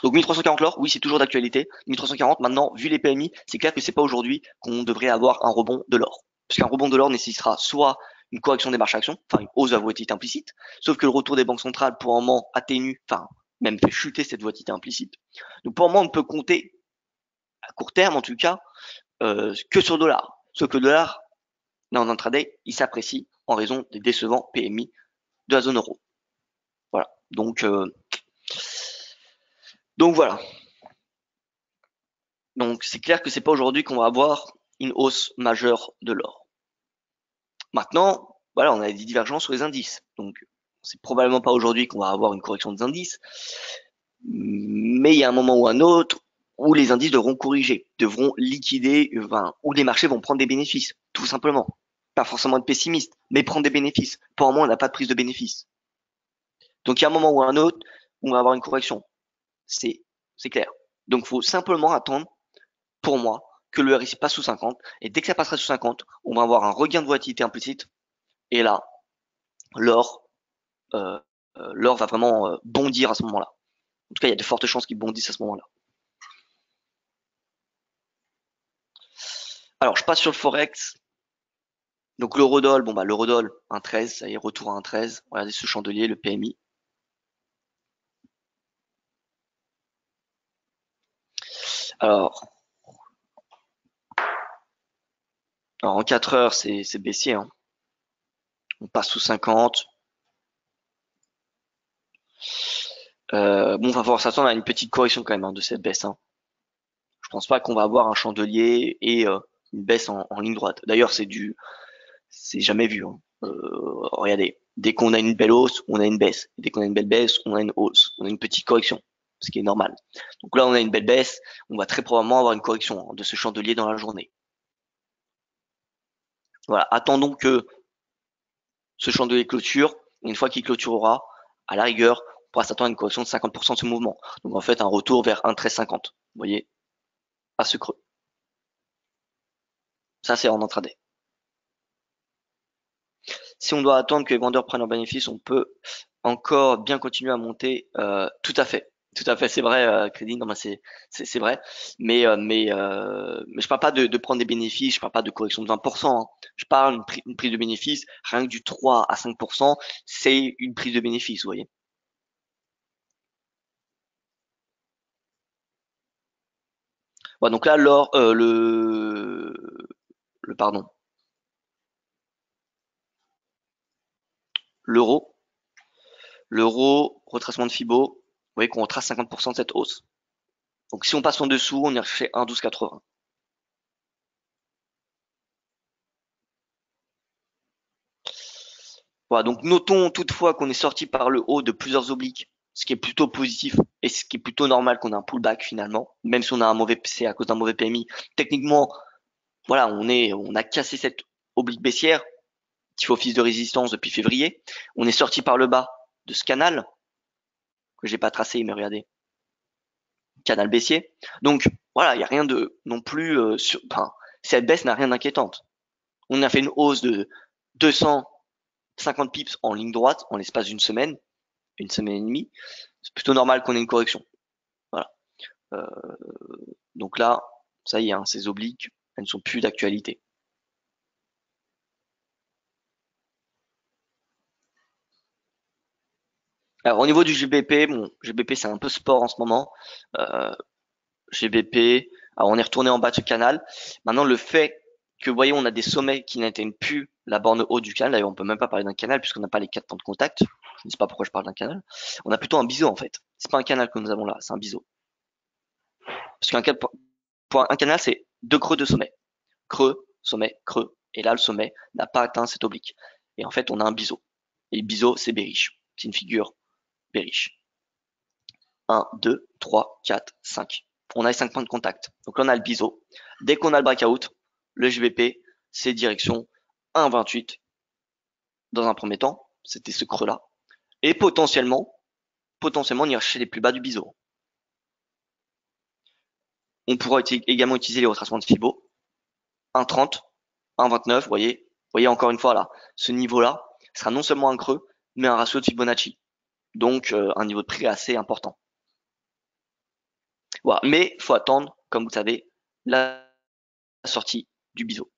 Donc 1340 l'or, oui, c'est toujours d'actualité. 1340, maintenant, vu les PMI, c'est clair que c'est pas aujourd'hui qu'on devrait avoir un rebond de l'or. Parce qu'un rebond de l'or nécessitera soit une correction des marchés actions, enfin une hausse de la volatilité implicite, sauf que le retour des banques centrales pour un moment atténue, enfin même fait chuter cette volatilité implicite. Donc pour un moment, on ne peut compter à court terme en tout cas, que sur le dollar. Sauf que le dollar, là en intraday, il s'apprécie en raison des décevants PMI de la zone euro. Voilà. Donc voilà. Donc c'est clair que c'est pas aujourd'hui qu'on va avoir une hausse majeure de l'or. Maintenant, voilà, on a des divergences sur les indices. Donc c'est probablement pas aujourd'hui qu'on va avoir une correction des indices, mais il y a un moment ou un autre où les indices devront corriger, devront liquider, où les marchés vont prendre des bénéfices, tout simplement. Pas forcément être pessimiste, mais prendre des bénéfices. Pour le moment, on n'a pas de prise de bénéfices. Donc il y a un moment ou un autre où on va avoir une correction. C'est clair. Donc il faut simplement attendre, pour moi, que le RSI passe sous 50. Et dès que ça passera sous 50, on va avoir un regain de volatilité implicite. Et là, l'or l'or va vraiment bondir à ce moment-là. En tout cas, il y a de fortes chances qu'il bondisse à ce moment-là. Alors, je passe sur le Forex. Donc, l'eurodoll, bon, bah, l'eurodoll, 1,13, ça y est, retour à 1,13. Regardez ce chandelier, le PMI. Alors en 4 heures, c'est baissier, hein. On passe sous 50. Bon, on va voir s'attendre à une petite correction quand même, hein, de cette baisse, hein. Je pense pas qu'on va avoir un chandelier et une baisse en ligne droite. D'ailleurs, c'est jamais vu, hein. Regardez, dès qu'on a une belle hausse, on a une baisse. Dès qu'on a une belle baisse, on a une hausse. On a une petite correction, ce qui est normal. Donc là, on a une belle baisse. On va très probablement avoir une correction, hein, de ce chandelier dans la journée. Voilà, attendons que ce chandelier clôture. Une fois qu'il clôturera, à la rigueur, on pourra s'attendre à une correction de 50% de ce mouvement. Donc en fait, un retour vers 1,1350. Vous voyez, à ce creux. Ça, c'est en intraday. Si on doit attendre que les vendeurs prennent leurs bénéfices, on peut encore bien continuer à monter. Tout à fait. Tout à fait, c'est vrai, Crédit, non, c'est vrai. Mais je parle pas de prendre des bénéfices, je parle pas de correction de 20%, hein. Je parle une prise de bénéfice, rien que du 3 à 5%, c'est une prise de bénéfice, vous voyez. Ouais, donc là, pardon, l'euro, retracement de Fibo, vous voyez qu'on retrace 50% de cette hausse. Donc si on passe en dessous, on ira chercher 1,1280. Voilà, donc notons toutefois qu'on est sorti par le haut de plusieurs obliques, ce qui est plutôt positif et ce qui est plutôt normal qu'on ait un pullback finalement, même si on a un mauvais PC à cause d'un mauvais PMI. Techniquement, voilà, on a cassé cette oblique baissière qui fait office de résistance depuis février. On est sorti par le bas de ce canal que j'ai pas tracé, mais regardez, canal baissier. Donc voilà, il n'y a rien de non plus enfin, cette baisse n'a rien d'inquiétante. On a fait une hausse de 250 pips en ligne droite en l'espace d'une semaine, une semaine et demie. C'est plutôt normal qu'on ait une correction. Voilà. Euh, donc là, ça y est, hein, ces obliques, elles ne sont plus d'actualité. Alors au niveau du GBP, bon, GBP c'est un peu sport en ce moment. Euh, GBP, alors on est retourné en bas de ce canal. Maintenant, le fait que, vous voyez, on a des sommets qui n'atteignent plus la borne haute du canal, d'ailleurs on peut même pas parler d'un canal puisqu'on n'a pas les 4 points de contact. Je ne sais pas pourquoi je parle d'un canal. On a plutôt un biseau en fait. C'est pas un canal que nous avons là, c'est un biseau. Parce un canal, c'est deux creux de sommet. Creux, sommet, creux. Et là, le sommet n'a pas atteint cette oblique. Et en fait, on a un biseau. Et le biseau, c'est bearish. C'est une figure bearish. 1, 2, 3, 4, 5. On a les 5 points de contact. Donc là, on a le biseau. Dès qu'on a le breakout, le GBP, c'est direction 1,28 dans un premier temps. C'était ce creux-là. Et potentiellement, on ira chercher les plus bas du biseau. On pourra également utiliser les retracements de Fibo. 1,30, 1,29, vous voyez encore une fois là, ce niveau-là sera non seulement un creux, mais un ratio de Fibonacci. Donc un niveau de prix assez important. Voilà. Mais il faut attendre, comme vous savez, la sortie du biseau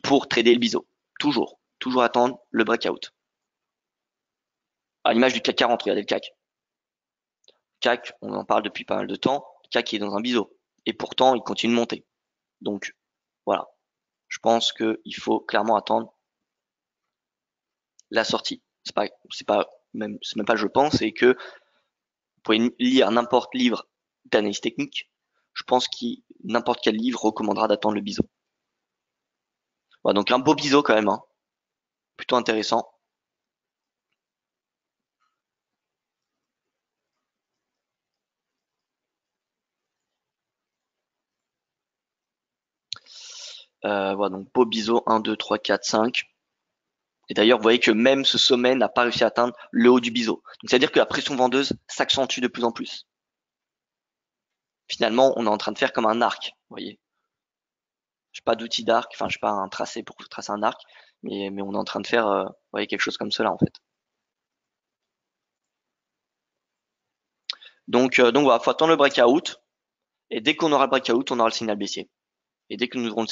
pour trader le biseau. Toujours attendre le breakout. À l'image du CAC 40, regardez le CAC. CAC, on en parle depuis pas mal de temps. Le CAC est dans un biseau. et pourtant il continue de monter. Donc voilà, je pense qu'il faut clairement attendre la sortie. C'est même pas je pense, c'est que vous pouvez lire n'importe livre d'analyse technique. Je pense que n'importe quel livre recommandera d'attendre le biseau. Voilà, donc un beau biseau quand même, hein. Plutôt intéressant. Voilà, donc beau biseau 1, 2, 3, 4, 5. Et d'ailleurs, vous voyez que même ce sommet n'a pas réussi à atteindre le haut du biseau. Donc c'est-à-dire que la pression vendeuse s'accentue de plus en plus. Finalement, on est en train de faire comme un arc, vous voyez. Je n'ai pas d'outil d'arc, enfin je n'ai pas un tracé pour tracer un arc, mais on est en train de faire vous voyez, quelque chose comme cela en fait. Donc voilà, faut attendre le breakout, et dès qu'on aura le breakout, on aura le signal baissier. Et dès que nous aurons le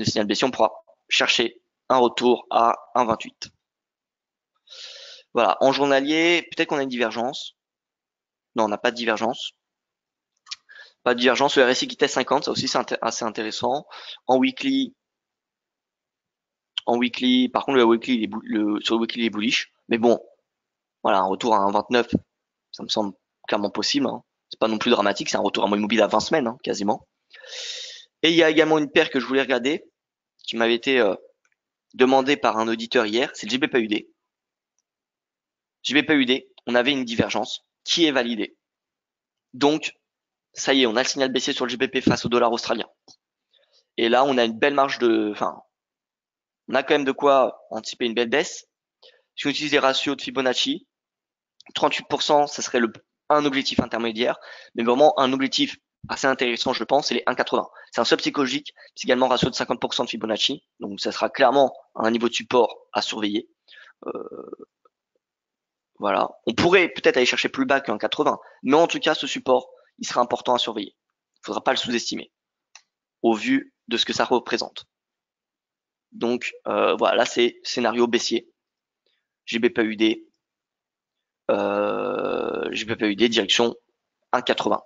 signal baissier, on pourra chercher un retour à 1,28. Voilà, en journalier, peut-être qu'on a une divergence. Non, on n'a pas de divergence. Pas de divergence. Le RSI qui teste 50, ça aussi c'est assez intéressant. En weekly, par contre le weekly, sur le weekly il est bullish. Mais bon, voilà, un retour à 1,29, ça me semble clairement possible, hein. C'est pas non plus dramatique, c'est un retour à moyenne mobile à 20 semaines, hein, quasiment. Et il y a également une paire que je voulais regarder, qui m'avait été demandée par un auditeur hier, c'est le GBPUD. GBPUD, on avait une divergence qui est validée. Donc, ça y est, on a le signal baissier sur le GBP face au dollar australien. Et là, on a une belle marge enfin, on a quand même de quoi anticiper une belle baisse. Si on utilise les ratios de Fibonacci, 38%, ça serait un objectif intermédiaire, mais vraiment un objectif assez intéressant, je pense, c'est les 1,80. C'est un seuil psychologique, c'est également un ratio de 50% de Fibonacci, donc ça sera clairement un niveau de support à surveiller. Voilà. On pourrait peut-être aller chercher plus bas qu'un 80, mais en tout cas, ce support, il sera important à surveiller. Il ne faudra pas le sous-estimer, au vu de ce que ça représente. Donc voilà, là c'est scénario baissier. GBPUD, GBPUD direction 1,80.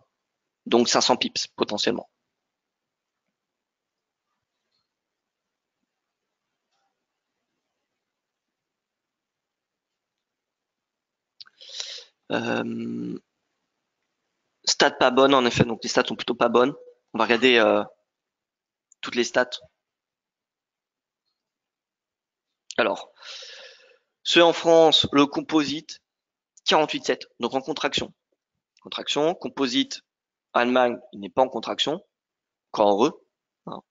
Donc 500 pips potentiellement. Stats pas bonnes en effet, donc les stats sont plutôt pas bonnes. On va regarder toutes les stats. Alors, ceux en France, le composite 48,7, donc en contraction. Contraction, composite Allemagne, il n'est pas en contraction, encore heureux. Hein.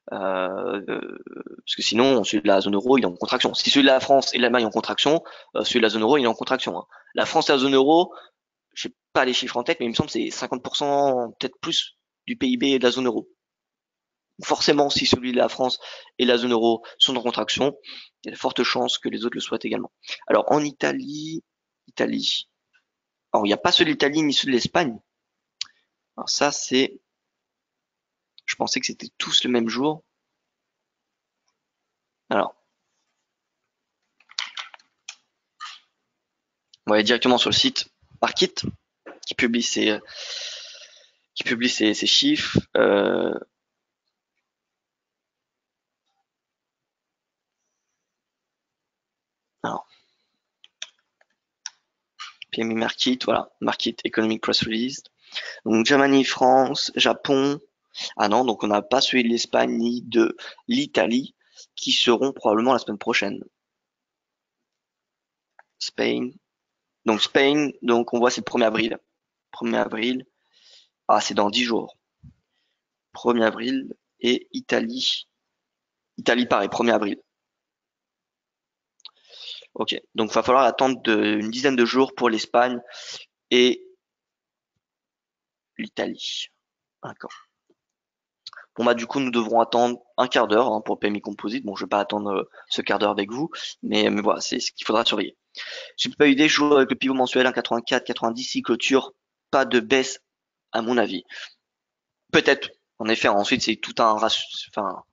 Parce que sinon, celui de la zone euro, il est en contraction. Si celui de la France et l'Allemagne en contraction, celui de la zone euro, il est en contraction. Hein. La France et la zone euro, je sais pas les chiffres en tête, mais il me semble que c'est 50%, peut-être plus, du PIB de la zone euro. Forcément, si celui de la France et la zone euro sont en contraction, il y a de fortes chances que les autres le soient également. Alors en Italie, alors il n'y a pas celui de l'Italie ni celui de l'Espagne. Alors ça c'est, je pensais que c'était tous le même jour. Alors, on va aller directement sur le site Markit qui publie ses chiffres. Alors, PMI Market, voilà, Market Economic Press Release. Donc Germany, France, Japon. Ah non, donc on n'a pas celui de l'Espagne ni de l'Italie qui seront probablement la semaine prochaine. Spain. Donc Spain, donc on voit c'est le 1er avril. 1er avril. Ah, c'est dans 10 jours. 1er avril et Italie. Italie pareil, 1er avril. Ok, donc il va falloir attendre une dizaine de jours pour l'Espagne et l'Italie. D'accord. Bon bah du coup nous devrons attendre un quart d'heure hein, pour le PMI Composite. Bon je vais pas attendre ce quart d'heure avec vous, mais voilà, c'est ce qu'il faudra surveiller. J'ai pas eu idée, je joue avec le pivot mensuel 1,84, 90, si clôture, pas de baisse à mon avis. Peut-être, en effet, ensuite c'est tout un ratio, enfin,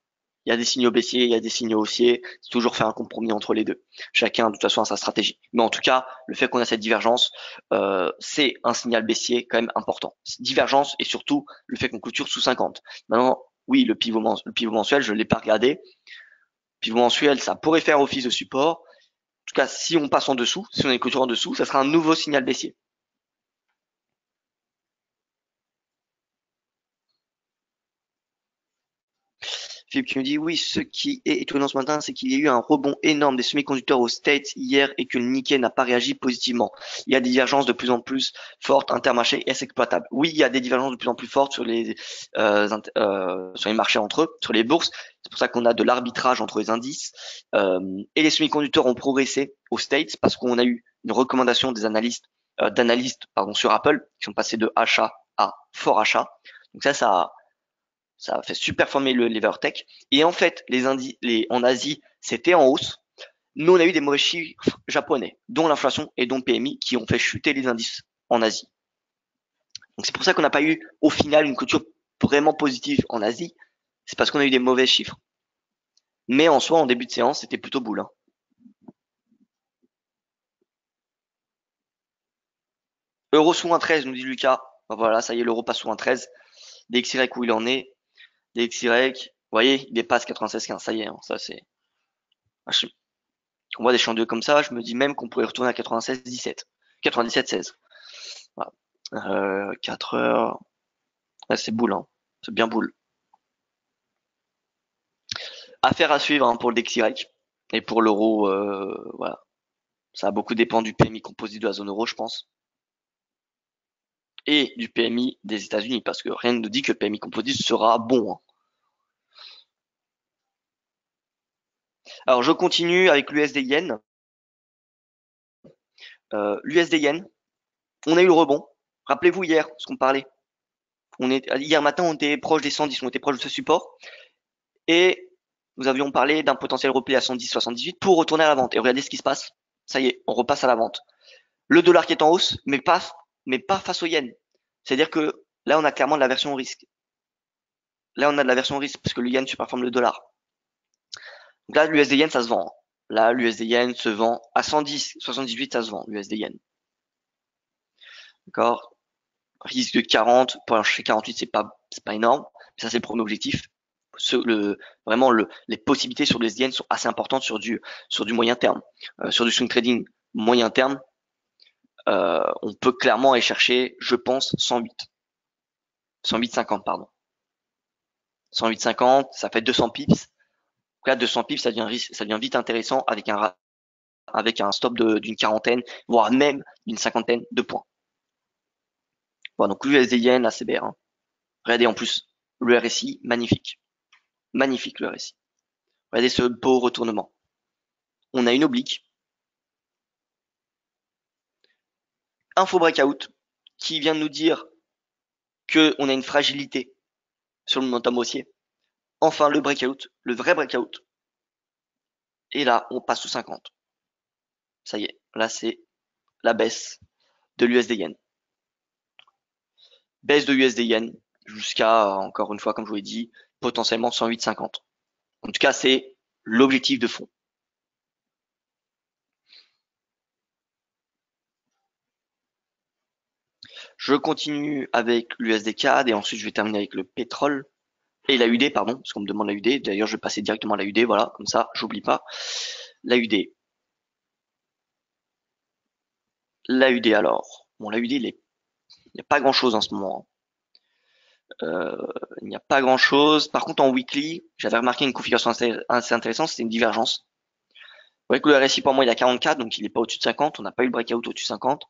Il y a des signaux baissiers, il y a des signaux haussiers. C'est toujours faire un compromis entre les deux. Chacun, de toute façon, a sa stratégie. Mais en tout cas, le fait qu'on a cette divergence, c'est un signal baissier quand même important. Divergence et surtout le fait qu'on clôture sous 50. Maintenant, oui, le pivot mensuel, je ne l'ai pas regardé. Pivot mensuel, ça pourrait faire office de support. En tout cas, si on passe en dessous, si on a une clôture en dessous, ça sera un nouveau signal baissier. Philippe qui me dit oui, ce qui est étonnant ce matin, c'est qu'il y a eu un rebond énorme des semi-conducteurs aux States hier et que le Nikkei n'a pas réagi positivement. Il y a des divergences de plus en plus fortes intermarché et exploitables. Oui, il y a des divergences de plus en plus fortes sur les marchés entre eux, sur les bourses. C'est pour ça qu'on a de l'arbitrage entre les indices. Et les semi-conducteurs ont progressé aux States parce qu'on a eu une recommandation des d'analystes sur Apple qui sont passés de achat à fort achat. Donc ça a fait super former les valeurs tech. Et en fait, en Asie, c'était en hausse. Nous, on a eu des mauvais chiffres japonais, dont l'inflation et dont le PMI, qui ont fait chuter les indices en Asie. Donc c'est pour ça qu'on n'a pas eu, au final, une clôture vraiment positive en Asie. C'est parce qu'on a eu des mauvais chiffres. Mais en soi, en début de séance, c'était plutôt boule. Hein. Euro sous 1,13, nous dit Lucas. Ben voilà, ça y est, l'euro passe sous 1,13. DXY où il en est. DXY, vous voyez, il dépasse 96,15. Ça y est, hein, ça c'est. On voit des champs de comme ça, je me dis même qu'on pourrait retourner à 96-17. 97-16. Voilà. 4 heures. Ouais, c'est boule, hein. C'est bien boule. Affaire à suivre hein, pour le DXY. Et pour l'euro, voilà. Ça a beaucoup dépend du PMI composite de la zone euro, je pense. Et du PMI des États-Unis, parce que rien ne nous dit que le PMI composite sera bon. Hein. Alors je continue avec l'USD Yen. L'USD Yen, on a eu le rebond. Rappelez-vous hier ce qu'on parlait. Hier matin, on était proche des 110, on était proche de ce support. Et nous avions parlé d'un potentiel repli à 110-78 pour retourner à la vente. Et regardez ce qui se passe. Ça y est, on repasse à la vente. Le dollar qui est en hausse, mais pas face au yen. C'est-à-dire que là, on a clairement de la version au risque. Là, on a de la version au risque parce que le yen surperforme le dollar. Donc là, l'USD yen, ça se vend. Là, l'USD yen se vend à 110-78, ça se vend, l'USD yen. D'accord? Risque de 40, pour chez 48, c'est pas énorme. Mais ça, c'est le premier objectif. Vraiment, les possibilités sur le yen sont assez importantes sur du moyen terme. Sur du swing trading moyen terme, on peut clairement aller chercher, je pense, 108. 108,50, pardon. 108,50, ça fait 200 pips. Donc là, 200 pips, ça devient vite intéressant avec un stop d'une quarantaine, voire même d'une cinquantaine de points. Voilà, donc l'USD yen, la CBR. Hein. Regardez en plus, le RSI, magnifique. Magnifique le RSI. Regardez ce beau retournement. On a une oblique. Info breakout qui vient de nous dire qu'on a une fragilité sur le momentum haussier. Enfin, le breakout, le vrai breakout. Et là, on passe sous 50. Ça y est, là, c'est la baisse de l'USD yen. Baisse de USD yen jusqu'à, encore une fois, comme je vous l'ai dit, potentiellement 108,50. En tout cas, c'est l'objectif de fond. Je continue avec l'USD CAD et ensuite je vais terminer avec le pétrole et la UD, pardon, parce qu'on me demande la UD. D'ailleurs, je vais passer directement à la UD, voilà, comme ça, j'oublie pas. La UD. La UD alors. Bon, la UD, il n'y a pas grand chose en ce moment. Il n'y a pas grand chose. Par contre, en weekly, j'avais remarqué une configuration assez intéressante, c'était une divergence. Vous voyez que le RSI pour moi il est à 44, donc il n'est pas au-dessus de 50. On n'a pas eu le breakout au-dessus de 50.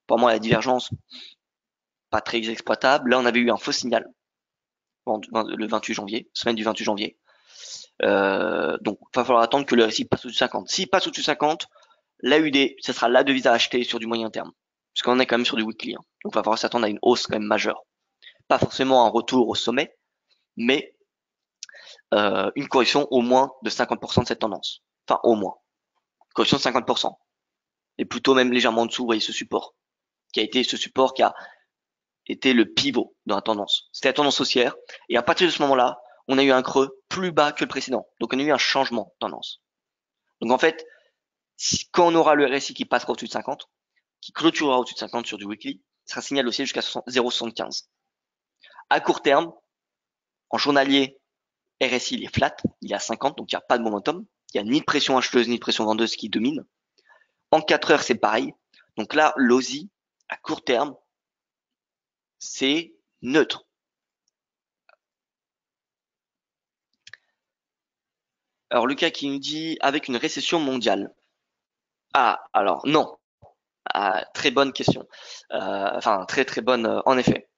Pour moi, la divergence, pas très exploitable. Là, on avait eu un faux signal le 28 janvier, semaine du 28 janvier. Donc, il va falloir attendre que le RSI passe au-dessus de 50. S'il passe au-dessus de 50, l'AUD, ce sera la devise à acheter sur du moyen terme. Puisqu'on est quand même sur du weekly. Hein. Donc, il va falloir s'attendre à une hausse quand même majeure. Pas forcément un retour au sommet, mais une correction au moins de 50% de cette tendance. Enfin, au moins. Une correction de 50%. Et plutôt même légèrement en dessous, vous voyez ce support. Qui a été le pivot dans la tendance. C'était la tendance haussière. Et à partir de ce moment-là, on a eu un creux plus bas que le précédent. Donc on a eu un changement de tendance. Donc en fait, quand on aura le RSI qui passera au-dessus de 50, qui clôturera au-dessus de 50 sur du weekly, ça sera signal haussier jusqu'à 0,75. À court terme, en journalier, RSI il est flat, il est à 50, donc il n'y a pas de momentum. Il n'y a ni de pression acheteuse ni de pression vendeuse qui domine. En 4 heures, c'est pareil. Donc là, l'OSI, à court terme, c'est neutre. Alors Lucas qui nous dit avec une récession mondiale. Ah, alors non. Ah, très bonne question. Enfin, très très bonne en effet.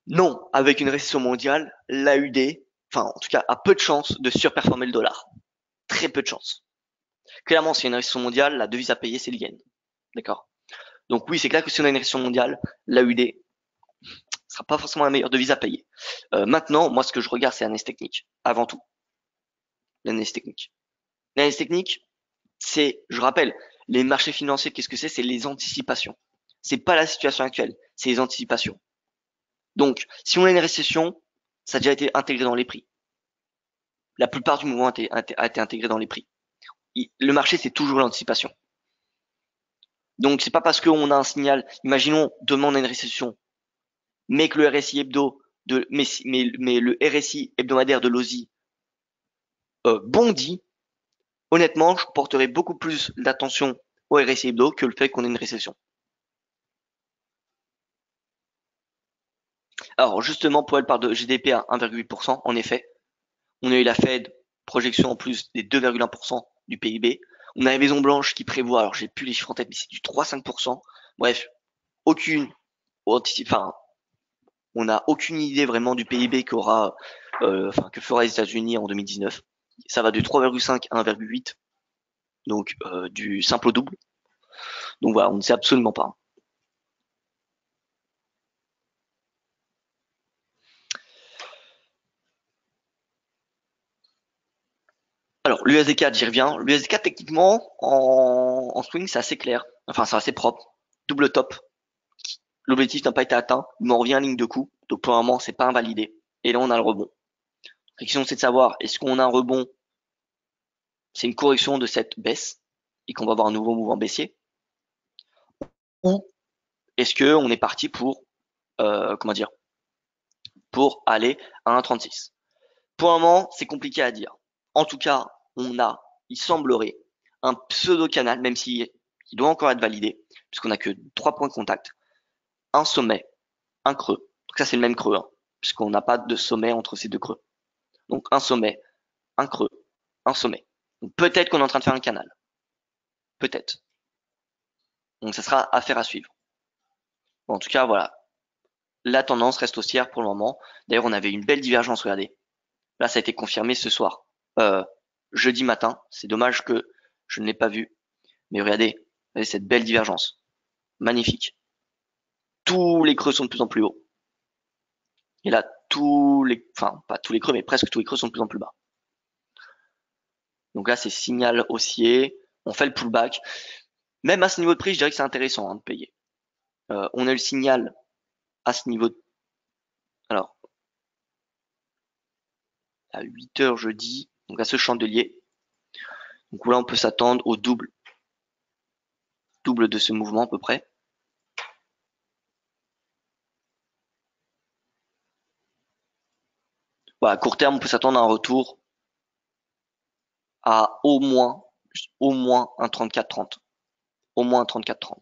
Non, avec une récession mondiale, l'AUD, enfin en tout cas, a peu de chances de surperformer le dollar. Très peu de chances. Clairement, s'il y a une récession mondiale, la devise à payer, c'est le yen. D'accord. Donc oui, c'est clair que si on a une récession mondiale, l'AUD ne sera pas forcément la meilleure devise à payer. Maintenant, moi, ce que je regarde, c'est l'analyse technique, avant tout. L'analyse technique. L'analyse technique, c'est, je rappelle, les marchés financiers, qu'est-ce que c'est? C'est les anticipations. C'est pas la situation actuelle, c'est les anticipations. Donc, si on a une récession, ça a déjà été intégré dans les prix. La plupart du mouvement a été intégré dans les prix. Le marché, c'est toujours l'anticipation. Donc, c'est pas parce qu'on a un signal, imaginons, demain on a une récession, mais que le RSI hebdo mais le RSI hebdomadaire de l'OSI bondit, honnêtement, je porterai beaucoup plus d'attention au RSI hebdo que le fait qu'on ait une récession. Alors, justement, Powell parle de GDP à 1,8%, en effet. On a eu la Fed, projection en plus des 2,1% du PIB. On a la Maison Blanche qui prévoit, alors j'ai plus les chiffres en tête, mais c'est du 3,5%. Bref, aucune, enfin, on n'a aucune idée vraiment du PIB qu'aura, que fera les États-Unis en 2019. Ça va de 3,5 à 1,8, donc du simple au double. Donc voilà, on ne sait absolument pas. Alors, l'USD4, j'y reviens. L'USD4, techniquement, en swing, c'est assez clair. Enfin, c'est assez propre. Double top. L'objectif n'a pas été atteint. Mais on revient en ligne de coup. Donc, pour le moment, c'est pas invalidé. Et là, on a le rebond. La question, c'est de savoir, est-ce qu'on a un rebond? C'est une correction de cette baisse et qu'on va avoir un nouveau mouvement baissier? Ou est-ce qu'on est parti pour, comment dire, pour aller à 1,36? Pour le moment, c'est compliqué à dire. En tout cas, il semblerait, un pseudo-canal, même s'il doit encore être validé, puisqu'on n'a que 3 points de contact, un sommet, un creux. Donc ça, c'est le même creux, hein, puisqu'on n'a pas de sommet entre ces deux creux. Donc un sommet, un creux, un sommet. Donc peut-être qu'on est en train de faire un canal. Peut-être. Donc ça sera affaire à suivre. Bon, en tout cas, voilà. La tendance reste haussière pour le moment. D'ailleurs, on avait une belle divergence, regardez. Là, ça a été confirmé ce soir. Jeudi matin. C'est dommage que je ne l'ai pas vu. Mais regardez cette belle divergence. Magnifique. Tous les creux sont de plus en plus hauts. Et là, enfin, pas tous les creux, mais presque tous les creux sont de plus en plus bas. Donc là, c'est signal haussier. On fait le pullback. Même à ce niveau de prix, je dirais que c'est intéressant de payer. On a eu le signal à ce niveau. Alors, à 8 heures jeudi, donc à ce chandelier. Donc là, on peut s'attendre au double de ce mouvement à peu près. Voilà, à court terme, on peut s'attendre à un retour à au moins un 34-30. Au moins un 34-30.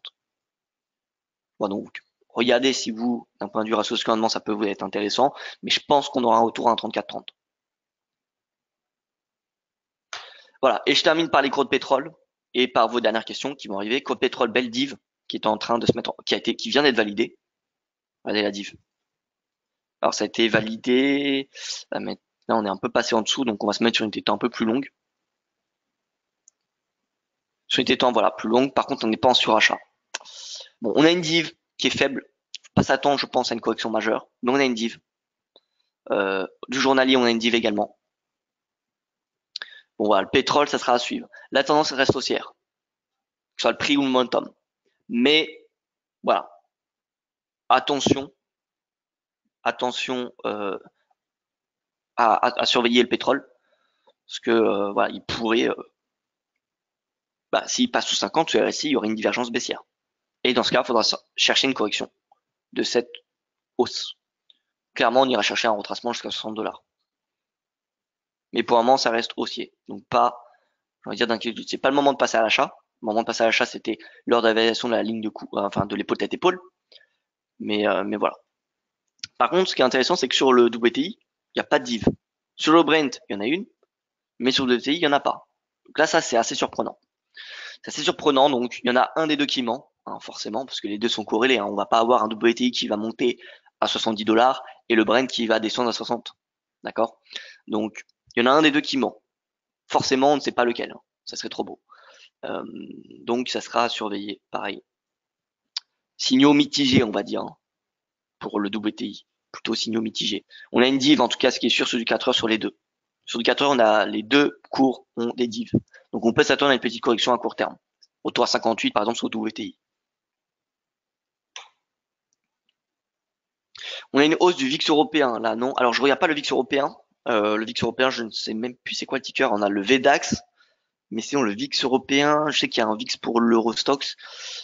Voilà, donc, regardez si vous, d'un point de vue ratio de ça peut vous être intéressant, mais je pense qu'on aura un retour à un 34-30. Voilà, et je termine par les cours de pétrole et par vos dernières questions qui vont arriver. Cours de pétrole Beldiv, qui est en train de se mettre, qui vient d'être validé. Regardez la div. Alors ça a été validé. Là, on est un peu passé en dessous, donc on va se mettre sur une tétée un peu plus longue. Sur une tétée, voilà, plus longue. Par contre, on n'est pas en surachat. Bon, on a une div qui est faible. Pas s'attendre, je pense, à une correction majeure. Mais on a une div. Du journalier, on a une div également. Bon, voilà, le pétrole, ça sera à suivre. La tendance reste haussière. Que ce soit le prix ou le momentum. Mais, voilà. Attention à surveiller le pétrole. Parce que voilà, il pourrait, s'il passe sous 50, sur RSI, il y aurait une divergence baissière. Et dans ce cas, il faudra chercher une correction de cette hausse. Clairement, on ira chercher un retracement jusqu'à 60 $. Mais pour un moment, ça reste haussier. Donc pas, j'ai envie de dire d'inquiétude. C'est pas le moment de passer à l'achat. Le moment de passer à l'achat, c'était lors de la validation de la ligne de coup, enfin de l'épaule tête épaule. Mais voilà. Par contre, ce qui est intéressant, c'est que sur le WTI, il n'y a pas de div. Sur le Brent, il y en a une, mais sur le WTI, il n'y en a pas. Donc là, ça, c'est assez surprenant. C'est assez surprenant, donc il y en a un des deux qui ment, hein, forcément, parce que les deux sont corrélés. Hein. On va pas avoir un WTI qui va monter à 70 $ et le Brent qui va descendre à 60. D'accord? Donc, il y en a un des deux qui ment. Forcément, on ne sait pas lequel. Hein. Ça serait trop beau. Euh, donc, ça sera surveillé. Pareil. Signaux mitigés, on va dire, hein, pour le WTI. Plutôt signaux mitigés. On a une div, en tout cas, ce qui est sûr, sur du 4 heures sur les deux. Sur du 4 heures, on a les deux cours ont des divs. Donc, on peut s'attendre à une petite correction à court terme. Autour à 58, par exemple, sur le WTI. On a une hausse du VIX européen, là, non? Alors, je regarde pas le VIX européen. Le VIX européen, je ne sais même plus c'est quoi le ticker. On a le VDAX, mais sinon le VIX européen, je sais qu'il y a un VIX pour l'Eurostox.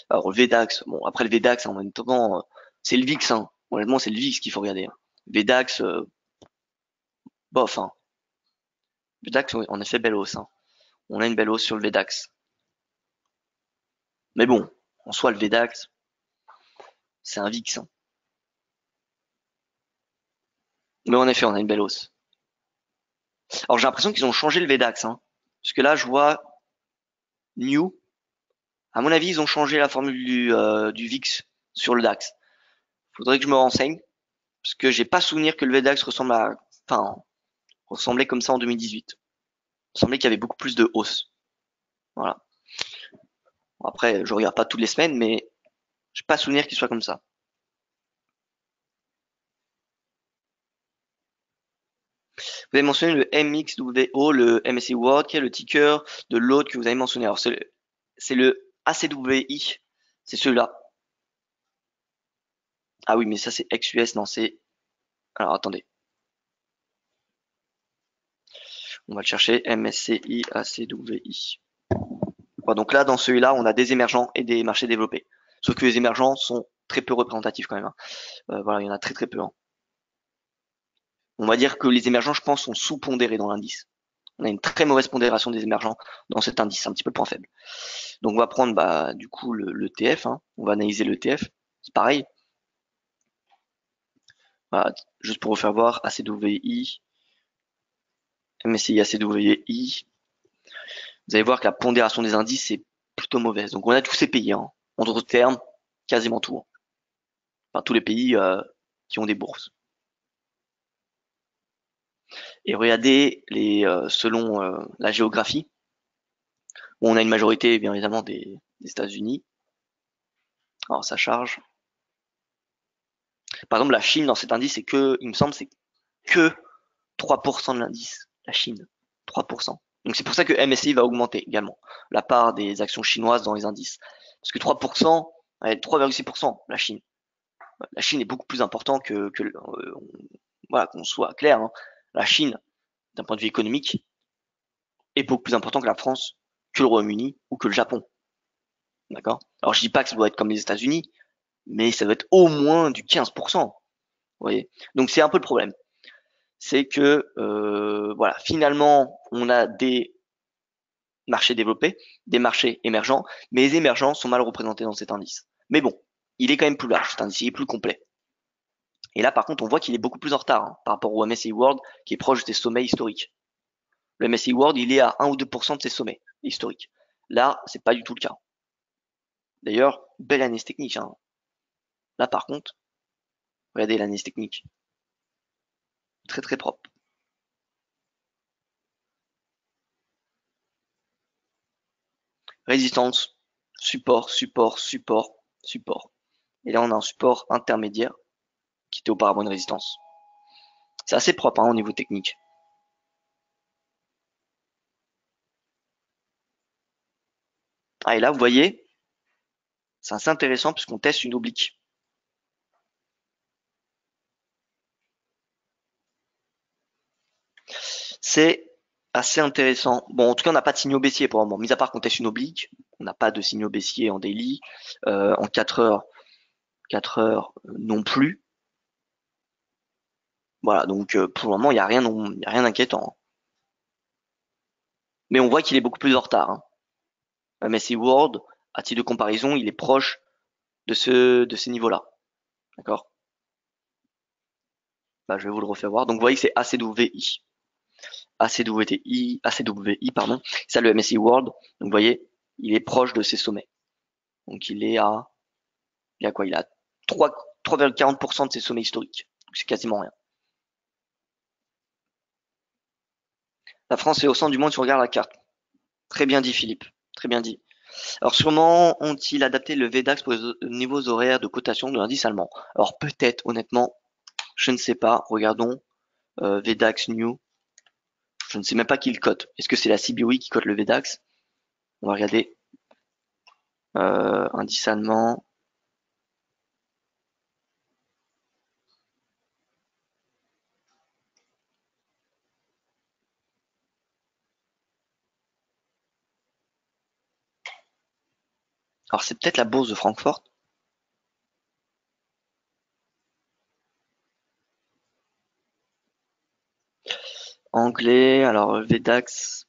Alors, le VDAX, bon, après le VDAX, en même temps, c'est le VIX, hein. Honnêtement, c'est le VIX qu'il faut regarder. Hein. VDAX, bof, hein. VDAX, oui, en effet, belle hausse, hein. On a une belle hausse sur le VDAX. Mais bon, en soi, le VDAX, c'est un VIX, hein. Mais en effet, on a une belle hausse. Alors, j'ai l'impression qu'ils ont changé le VDAX, hein. Parce que là, je vois New. À mon avis, ils ont changé la formule du VIX sur le DAX. Faudrait que je me renseigne, parce que j'ai pas souvenir que le VDAX ressemblait comme ça en 2018. Il semblait qu'il y avait beaucoup plus de hausse. Voilà. Bon, après, je regarde pas toutes les semaines, mais j'ai pas souvenir qu'il soit comme ça. Vous avez mentionné le MXWO, le MSCI World, qui est le ticker de l'autre que vous avez mentionné. Alors, c'est le ACWI. C'est celui-là. Ah oui, mais ça, c'est ex-US. Non, c'est... Alors, attendez. On va le chercher. MSCI ACWI. Bon, donc là, dans celui-là, on a des émergents et des marchés développés. Sauf que les émergents sont très peu représentatifs quand même. Hein. Voilà, il y en a très très peu. Hein. On va dire que les émergents, je pense, sont sous-pondérés dans l'indice. On a une très mauvaise pondération des émergents dans cet indice, c'est un petit peu le point faible. Donc on va prendre du coup le TF, hein. On va analyser le TF, c'est pareil. Voilà, juste pour vous faire voir, ACWI, MSCI ACWI, vous allez voir que la pondération des indices est plutôt mauvaise. Donc on a tous ces pays, hein. En d'autres termes, quasiment tout. Hein. Enfin tous les pays qui ont des bourses. Et regardez selon la géographie, où on a une majorité bien évidemment des États-Unis. Alors ça charge. Par exemple, la Chine dans cet indice, il me semble, c'est que 3% de l'indice. La Chine, 3%. Donc c'est pour ça que MSCI va augmenter également la part des actions chinoises dans les indices. Parce que 3%, 3,6%, la Chine. La Chine est beaucoup plus important voilà, qu'on soit clair. Hein. La Chine, d'un point de vue économique, est beaucoup plus important que la France, que le Royaume-Uni ou que le Japon. D'accord? Alors je dis pas que ça doit être comme les États-Unis, mais ça doit être au moins du 15%. Vous voyez? Donc c'est un peu le problème. C'est que voilà, finalement, on a des marchés développés, des marchés émergents, mais les émergents sont mal représentés dans cet indice. Mais bon, il est quand même plus large, cet indice, il est plus complet. Et là, par contre, on voit qu'il est beaucoup plus en retard hein, par rapport au MSCI World, qui est proche des sommets historiques. Le MSCI World, il est à 1 ou 2% de ses sommets historiques. Là, c'est pas du tout le cas. D'ailleurs, belle analyse technique. Hein. Là, par contre, regardez l'analyse technique. Très très propre. Résistance, support, support, support, support. Et là, on a un support intermédiaire qui était auparavant une résistance. C'est assez propre hein, au niveau technique. Ah, et là, vous voyez, c'est assez intéressant puisqu'on teste une oblique. C'est assez intéressant. Bon, en tout cas, on n'a pas de signaux baissiers pour le moment. Mis à part qu'on teste une oblique, on n'a pas de signaux baissiers en daily. En 4 heures non plus. Voilà, donc pour le moment, il y a rien d'inquiétant. Mais on voit qu'il est beaucoup plus en retard. Hein. MSCI World, à titre de comparaison, il est proche de ces niveaux-là. D'accord? Bah, je vais vous le refaire voir. Donc, vous voyez que c'est ACWI. ACWI, pardon. Ça, le MSCI World. Donc, vous voyez, il est proche de ses sommets. Donc, il a quoi? Il a 3,40% de ses sommets historiques. Donc, c'est quasiment rien. La France est au centre du monde si on regarde la carte. Très bien dit, Philippe. Très bien dit. Alors sûrement ont-ils adapté le VDAX pour les niveaux horaires de cotation de l'indice allemand. Alors peut-être, honnêtement, je ne sais pas. Regardons VDAX New. Je ne sais même pas qui le cote. Est-ce que c'est la CBOE qui cote le VDAX? On va regarder. Indice allemand. Alors c'est peut-être la bourse de Francfort. Anglais. Alors VDAX.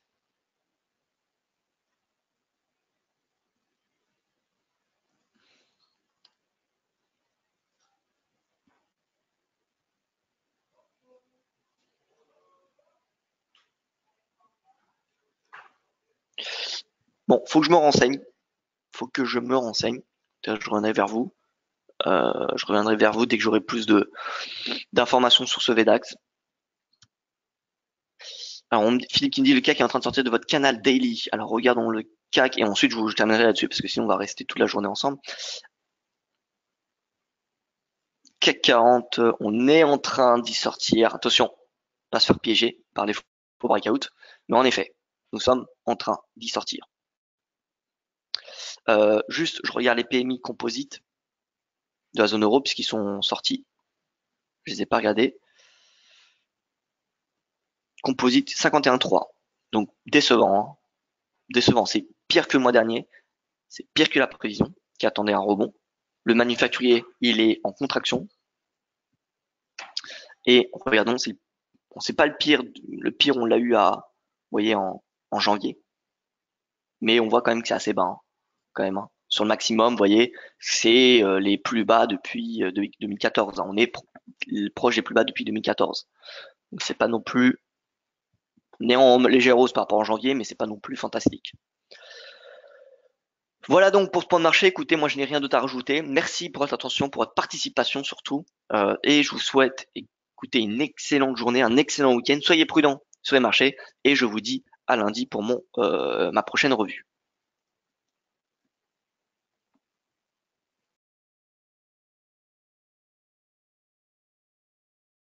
Bon, faut que je me renseigne. Faut que je me renseigne. Je reviendrai vers vous. Je reviendrai vers vous dès que j'aurai plus d'informations sur ce VDAX. Alors, Philippe qui me dit le CAC est en train de sortir de votre canal daily. Alors, regardons le CAC et ensuite je terminerai là-dessus parce que sinon on va rester toute la journée ensemble. CAC 40, on est en train d'y sortir. Attention, pas se faire piéger par les faux breakout. Mais en effet, nous sommes en train d'y sortir. Juste, je regarde les PMI composites de la zone euro puisqu'ils sont sortis. Je les ai pas regardés. Composite 51,3. Donc décevant. Hein. Décevant. C'est pire que le mois dernier. C'est pire que la prévision qui attendait un rebond. Le manufacturier, il est en contraction. Et regardons, c'est pas le pire. Le pire, on l'a eu vous voyez, en janvier. Mais on voit quand même que c'est assez bas, hein, quand même. Hein. Sur le maximum, vous voyez, c'est les plus bas depuis 2014. Hein. On est proche des plus bas depuis 2014. Donc c'est pas non plus, on est en légère hausse par rapport en janvier, mais c'est pas non plus fantastique. Voilà donc pour ce point de marché. Écoutez, moi je n'ai rien d'autre à rajouter. Merci pour votre attention, pour votre participation surtout. Et je vous souhaite, écoutez, une excellente journée, un excellent week-end. Soyez prudents sur les marchés et je vous dis à lundi pour ma prochaine revue.